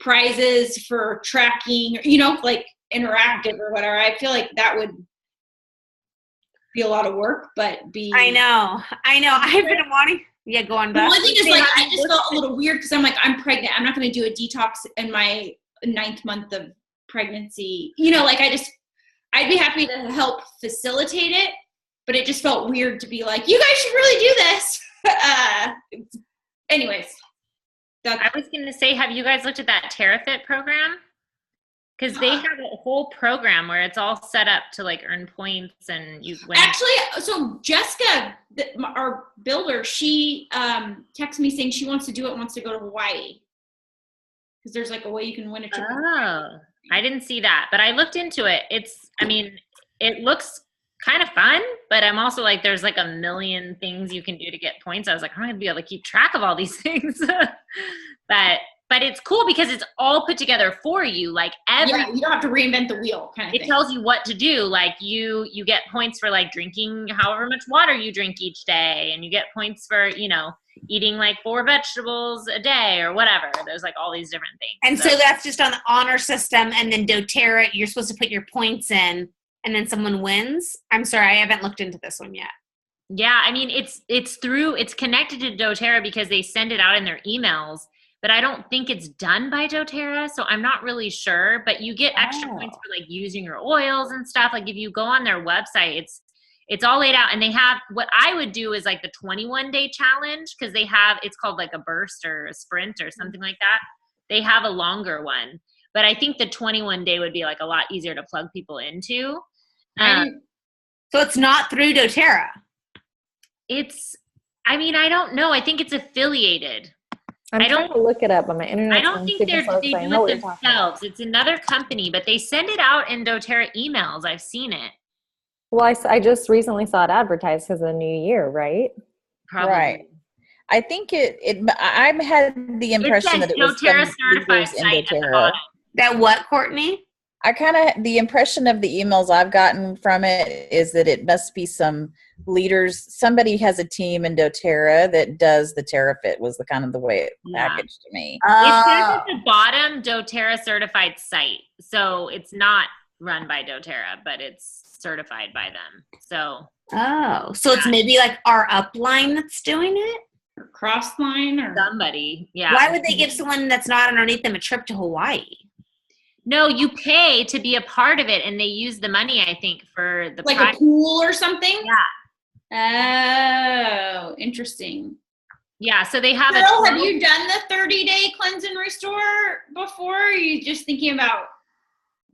prizes for tracking, you know, like interactive or whatever. I feel like that would be a lot of work, but I know. I've been wanting. Yeah, go on, Beth. The one thing is like, I just felt a little weird because I'm like, I'm pregnant. I'm not going to do a detox in my 9th month of pregnancy. You know, like I'd be happy to help facilitate it, but it just felt weird to be like, you guys should really do this. Anyways. I was going to say, have you guys looked at that TerraFit program? Because they have a whole program where it's all set up to like earn points and you win. Actually, so Jessica, our builder, she texted me saying she wants to do it, wants to go to Hawaii. Because there's like a way you can win a trip. Oh, I didn't see that, but I looked into it. It looks kind of fun, but I'm also like, there's like a million things you can do to get points. I was like, I'm not going to be able to keep track of all these things. But it's cool because it's all put together for you. Like you don't have to reinvent the wheel kind of thing. It tells you what to do. Like you get points for like drinking however much water you drink each day. And you get points for, you know, eating like 4 vegetables a day or whatever. There's like all these different things. And so that's just on the honor system. And then doTERRA, you're supposed to put your points in and then someone wins. I'm sorry, I haven't looked into this one yet. Yeah. I mean, it's connected to doTERRA because they send it out in their emails. But I don't think it's done by doTERRA, so I'm not really sure. But you get extra points for like using your oils and stuff. Like if you go on their website, it's all laid out. And they have, what I would do is like the 21-day challenge, because it's called like a burst or a sprint or something like that. They have a longer one. But I think the 21-day would be like a lot easier to plug people into. So it's not through doTERRA? I don't know. I think it's affiliated. I'm trying to look it up on my internet. I don't think they do it themselves. It's another company, but they send it out in doTERRA emails. I've seen it. Well, I just recently saw it advertised because of the new year, right? Probably. Right. I think I had the impression that it was doTERRA certified site at the bottom. That what, Courtney? I kind of, the impression of the emails I've gotten from it is that it must be some leaders. Somebody has a team in doTERRA that does the TerraFit was the kind of the way it packaged to me. It says at the bottom, doTERRA certified site. So it's not run by doTERRA, but it's certified by them. So. Oh, so it's maybe like our upline that's doing it? Or Crossline or somebody. Yeah. Why would they give someone that's not underneath them a trip to Hawaii? No, you pay to be a part of it, and they use the money, I think, for the like a pool or something. Yeah. Oh, interesting. Yeah, so they have. Cheryl, have you done the 30-day cleanse and restore before? Or are you just thinking about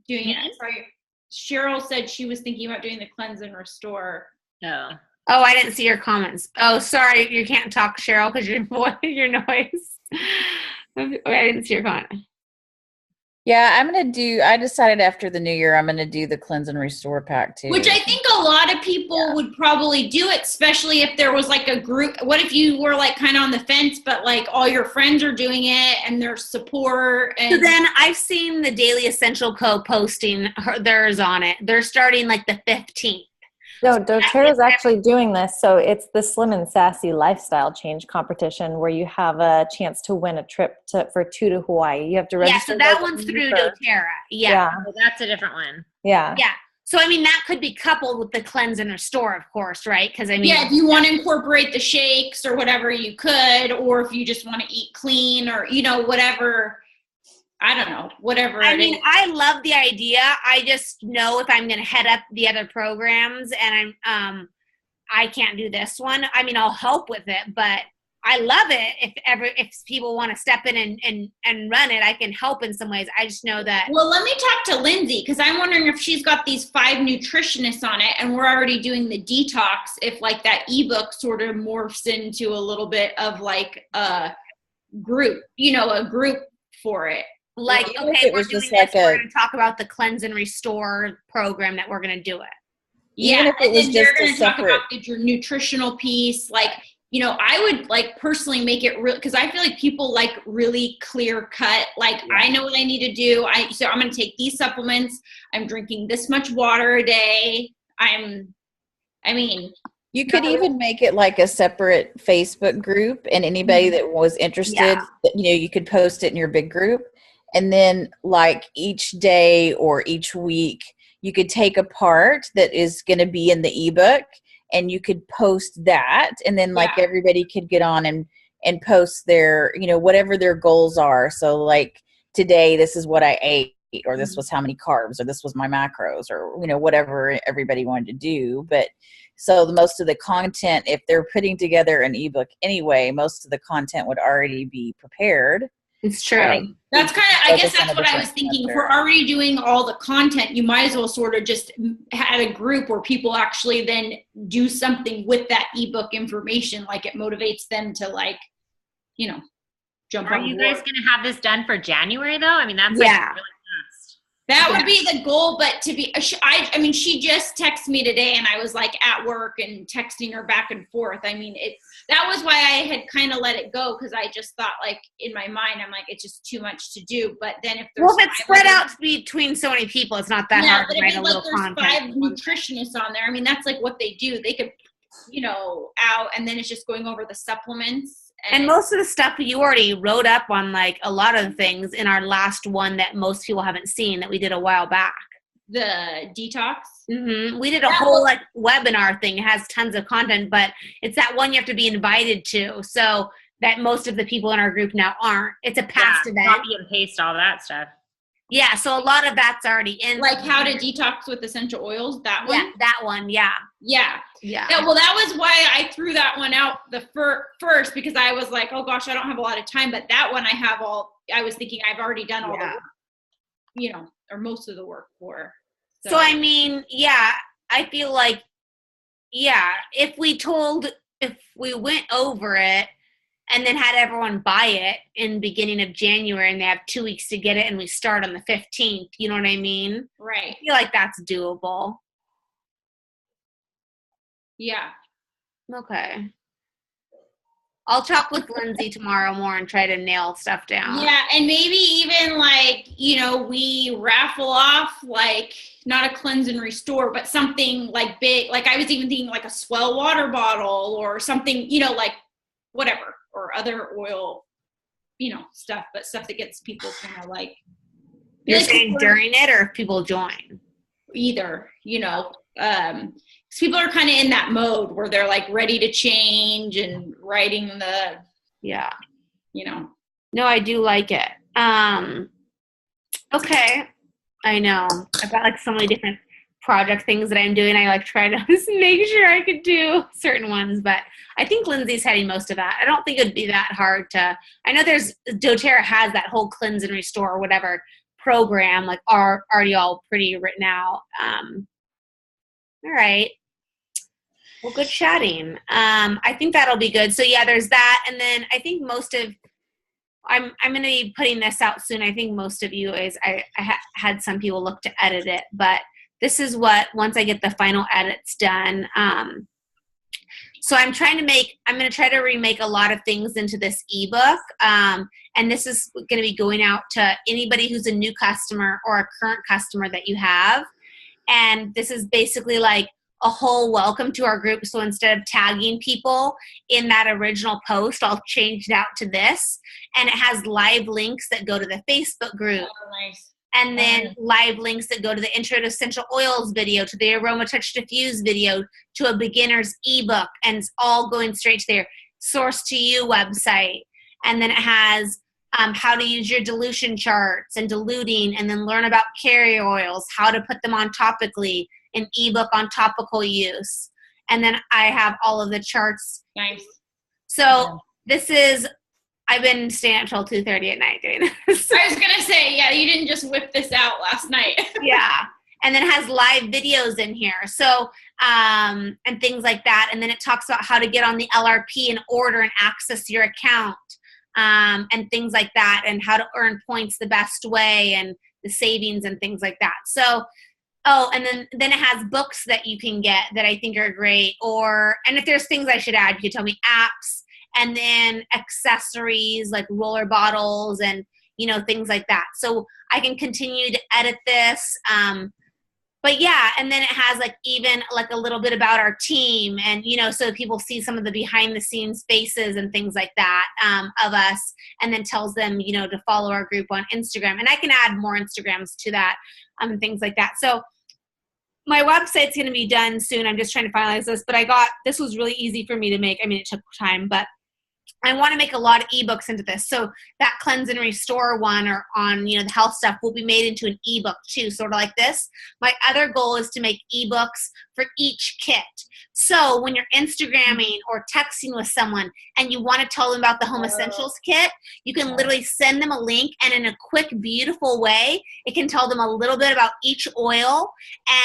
doing it? Sorry, Cheryl said she was thinking about doing the cleanse and restore. No. Oh, I didn't see your comments. Oh, sorry, you can't talk, Cheryl, because your noise. Okay, I didn't see your comment. Yeah, I decided after the new year, I'm going to do the cleanse and restore pack too. Which I think a lot of people would probably do it, especially if there was like a group. What if you were like kind of on the fence, but like all your friends are doing it and there's support. And so then I've seen the Daily Essential Co. posting theirs on it. They're starting like the 15th. No, doTERRA is actually doing this. So it's the Slim and Sassy Lifestyle Change competition where you have a chance to win a trip for 2 to Hawaii. You have to register. Yeah, so that one's through doTERRA. Yeah. Well, that's a different one. Yeah. Yeah. So, I mean, that could be coupled with the cleanse and restore, of course, right? Because, I mean. Yeah, if you want to incorporate the shakes or whatever you could, or if you just want to eat clean or, you know, whatever. I don't know, whatever. I mean, I love the idea. I just know if I'm going to head up the other programs and I can't do this one. I mean, I'll help with it, but I love it. If people want to step in and run it, I can help in some ways. I just know that. Well, let me talk to Lindsay because I'm wondering if she's got these 5 nutritionists on it and we're already doing the detox. If like that ebook sort of morphs into a little bit of like a group, you know, a group for it. Like, okay, we're doing this. We're going to talk about the cleanse and restore program that we're going to do it. Even Yeah, if it and was then they're just a going to talk separate. about your nutritional piece. Like, you know, I would like personally make it real, because I feel like people like really clear cut. Like, I know what I need to do. So I'm going to take these supplements. I'm drinking this much water a day. You could even make it like a separate Facebook group, and anybody that was interested, you know, you could post it in your big group. And then like each day or each week, you could take a part that is going to be in the ebook and you could post that. And then like everybody could get on and post their, you know, whatever their goals are. So like today, this is what I ate, or this was how many carbs, or this was my macros, or, you know, whatever everybody wanted to do. But so the most of the content, if they're putting together an ebook anyway, most of the content would already be prepared. It's true. That's kind of, I guess that's what I was thinking. If we're already doing all the content, you might as well sort of just had a group where people actually then do something with that ebook information. Like it motivates them to like, you know, jump on board. Are you guys going to have this done for January though? I mean, that's like really fast. That would be the goal, but to be, I mean, she just texted me today and I was like at work and texting her back and forth. I mean, that was why I had kind of let it go, because I just thought like in my mind, I'm like, it's just too much to do. But then if there's it's spread out between so many people, it's not that hard to write a little content. There's 5 nutritionists on there. I mean, that's like what they do. They could, you know, out, and then it's just going over the supplements. And most of the stuff you already wrote up on, like a lot of things in our last one that most people haven't seen that we did a while back. The detox? Mm-hmm. We did a whole like webinar thing. It has tons of content, but it's that one you have to be invited to. So that most of the people in our group now aren't. It's a past event. Copy and paste all that stuff. Yeah, so a lot of that's already in. Like how to detox with essential oils, that one? Yeah, that one, yeah. Yeah. Well, that was why I threw that one out first, because I was like, oh gosh, I don't have a lot of time. But that one I was thinking I've already done all the work, you know, or most of the work for. So I mean, yeah, I feel like, if we went over it and then had everyone buy it in beginning of January and they have 2 weeks to get it and we start on the 15th, you know what I mean? Right. I feel like that's doable. Yeah. Okay. I'll talk with Lindsay tomorrow more and try to nail stuff down. Yeah, and maybe even like, you know, we raffle off like not a cleanse and restore, but something like big. Like I was even thinking like a Swell water bottle or something, you know, like whatever, or other oil, you know, stuff, but stuff that gets people kind of like. You're saying during it, or if people join? Either, you know, because people are kind of in that mode where they're like ready to change and writing the, you know. No, I do like it. Okay. I know. I've got like so many different project things that I'm doing. I like try to just make sure I could do certain ones, but I think Lindsay's heading most of that. I don't think it'd be that hard to, I know doTERRA has that whole cleanse and restore or whatever program, like already all pretty written out. All right. Well, good chatting. I think that'll be good. So yeah, there's that. And then I think I'm going to be putting this out soon. I think most of you I had some people look to edit it, but this is what, once I get the final edits done. So I'm going to try to remake a lot of things into this ebook. And this is going to be going out to anybody who's a new customer or a current customer that you have. And this is basically like a whole welcome to our group. So instead of tagging people in that original post, I'll change it out to this. And it has live links that go to the Facebook group. Oh, nice. And then live links that go to the Intro to Essential Oils video, to the Aroma Touch Diffuse video, to a beginner's ebook, and it's all going straight to their Source to You website. And then it has how to use your dilution charts and diluting, and then learn about carrier oils, how to put them on topically, an ebook on topical use. And then I have all of the charts. Nice. So I've been staying up till 2:30 at night doing this. I was going to say, yeah, you didn't just whip this out last night. Yeah. And then it has live videos in here. So, and things like that. And then it talks about how to get on the LRP and order and access your account, and things like that, and how to earn points the best way, and the savings and things like that. So, Oh, and then it has books that you can get that I think are great. And if there's things I should add, you could tell me. Apps, and then accessories like roller bottles and, things like that. So I can continue to edit this. But yeah, and then it has like even like a little bit about our team, and so people see some of the behind the scenes faces and things like that of us, and then tells them to follow our group on Instagram, and I can add more Instagrams to that and things like that. So my website's going to be done soon. I'm just trying to finalize this, but this was really easy for me to make. I mean, it took time, but I want to make a lot of ebooks into this. So that cleanse and restore one, or on, the health stuff, will be made into an ebook too, sort of like this. My other goal is to make ebooks for each kit. So when you're Instagramming or texting with someone and you want to tell them about the Home Essentials kit, you can literally send them a link, and in a quick, beautiful way, it can tell them a little bit about each oil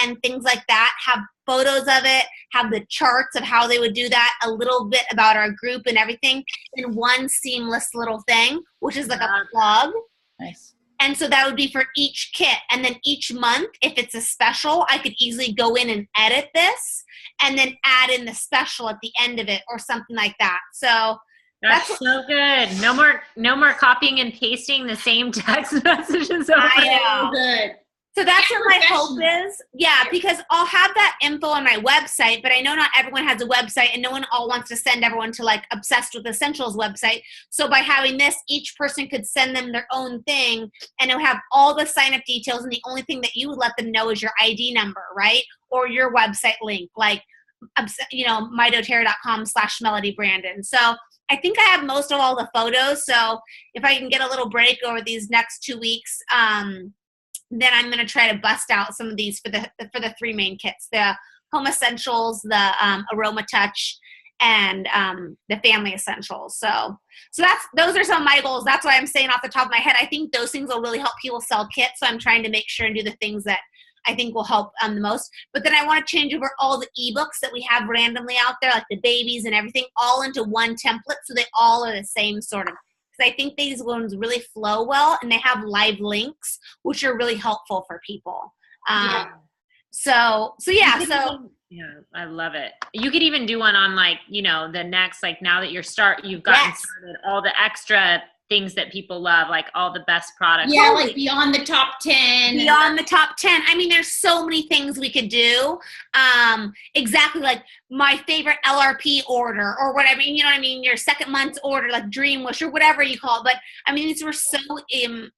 and things like that, have photos of it, have the charts of how they would do that, a little bit about our group and everything in one seamless little thing, which is like a plug. Nice. And so that would be for each kit. And then each month, if it's a special, I could easily go in and edit this and then add in the special at the end of it or something like that. So that's so good. No more copying and pasting the same text messages over. I know. Good. So that's what my hope is. Yeah, because I'll have that info on my website, but I know not everyone has a website, and no one all wants to send everyone to like Obsessed with Essentials website. So by having this, each person could send them their own thing, and it'll have all the sign-up details, and the only thing that you would let them know is your ID number, right? Or your website link, like, mydoterra.com/MelodyBrandon. So I think I have most of all the photos. So if I can get a little break over these next 2 weeks, then I'm going to try to bust out some of these for the three main kits: the Home Essentials, the Aroma Touch, and the Family Essentials. So those are some of my goals. That's why I'm saying off the top of my head, I think those things will really help people sell kits. So I'm trying to make sure and do the things that I think will help the most. But then I want to change over all the ebooks that we have randomly out there, like the babies and everything, all into one template, so they all are the same sort of. Because I think these ones really flow well, and they have live links, which are really helpful for people. So yeah. Yeah, I love it. You could even do one on the next, now that you've gotten started, all the extra things that people love, like all the best products. Yeah, like beyond the top 10. Beyond the top 10. I mean, there's so many things we could do. Exactly, like my favorite LRP order or whatever, you know what I mean? Your second month's order, like Dream Wish or whatever you call it. But I mean, these were so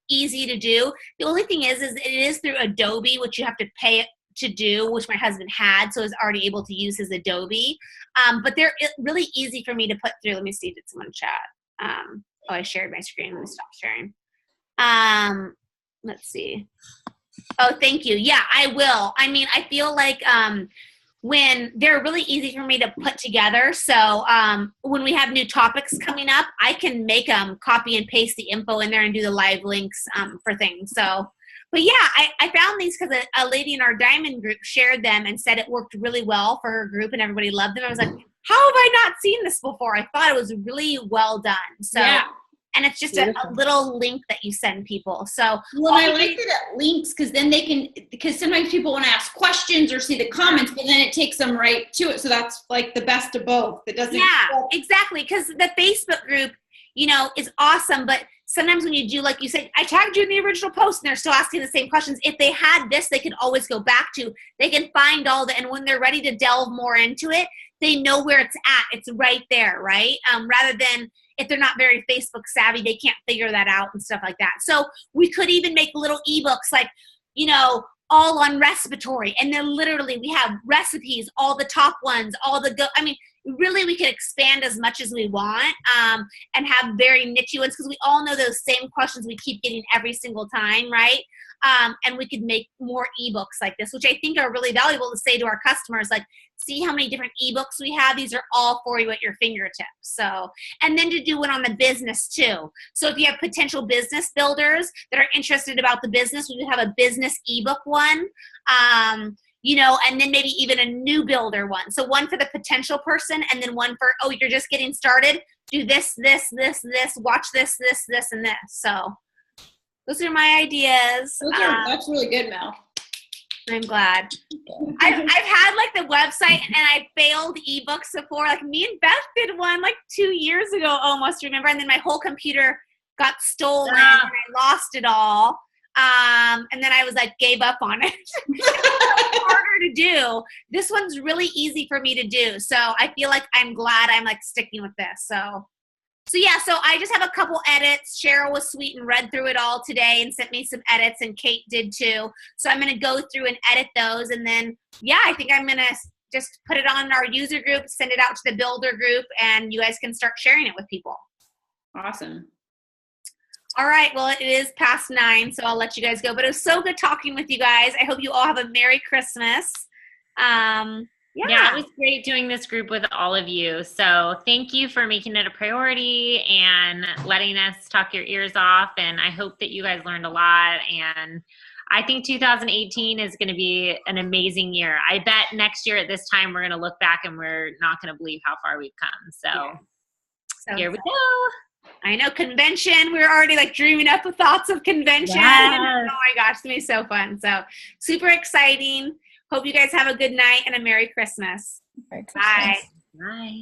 easy to do. The only thing is it is through Adobe, which you have to pay it to do, which my husband had, so I was already able to use his Adobe. But they're really easy for me to put through. Let me see, did someone chat? I shared my screen. Let me stop sharing. Let's see. Oh, thank you. Yeah, I will. I mean, I feel like when they're really easy for me to put together. So when we have new topics coming up, I can make them copy and paste the info in there and do the live links for things. So, but yeah, I found these because a lady in our Diamond group shared them and said it worked really well for her group and everybody loved them. I was like, how have I not seen this before? I thought it was really well done. So, yeah. And it's just a little link that you send people. So, well, I like that it links because then they can, because sometimes people want to ask questions or see the comments, but then it takes them right to it. So that's like the best of both. It doesn't. Yeah, exactly. Because the Facebook group, is awesome. But sometimes when you do, like you said, I tagged you in the original post and they're still asking the same questions. If they had this, they could always go back to, they can find all the, and when they're ready to delve more into it, they know where it's at. It's right there, right? Rather than if they're not very Facebook savvy, they can't figure that out and stuff like that. So we could even make little ebooks like, all on respiratory. And then literally we have recipes, all the top ones, really we could expand as much as we want and have very niche ones because we all know those same questions we keep getting every single time, right? And we could make more ebooks like this, which I think are really valuable to say to our customers, like, see how many different ebooks we have. These are all for you at your fingertips. So, and then to do one on the business too. So if you have potential business builders that are interested about the business, we would have a business ebook one, and then maybe even a new builder one. So one for the potential person and then one for, you're just getting started. Do this, this, this, this, watch this, this, this, and this. So those are my ideas. That's really good, Mel. I'm glad. I've had like the website and I failed ebooks before. Like me and Beth did one like 2 years ago almost, remember? And then my whole computer got stolen and I lost it all. And then I was like, gave up on it. It's harder to do. This one's really easy for me to do. So I feel like I'm glad I'm like sticking with this. So yeah, so I just have a couple edits. Cheryl was sweet and read through it all today and sent me some edits, and Kate did too. So I'm going to go through and edit those. And then, yeah, I think I'm going to just put it on our user group, send it out to the builder group, and you guys can start sharing it with people. Awesome. All right, well, it is past 9, so I'll let you guys go. But it was so good talking with you guys. I hope you all have a Merry Christmas. Yeah, it was great doing this group with all of you. So thank you for making it a priority and letting us talk your ears off. And I hope that you guys learned a lot. And I think 2018 is going to be an amazing year. I bet next year at this time, we're going to look back and we're not going to believe how far we've come. So here we go. I know, convention. We're already like dreaming up the thoughts of convention. Yes. Oh my gosh, it's going to be so fun. So super exciting. Hope you guys have a good night and a Merry Christmas. Merry Christmas. Bye. Bye.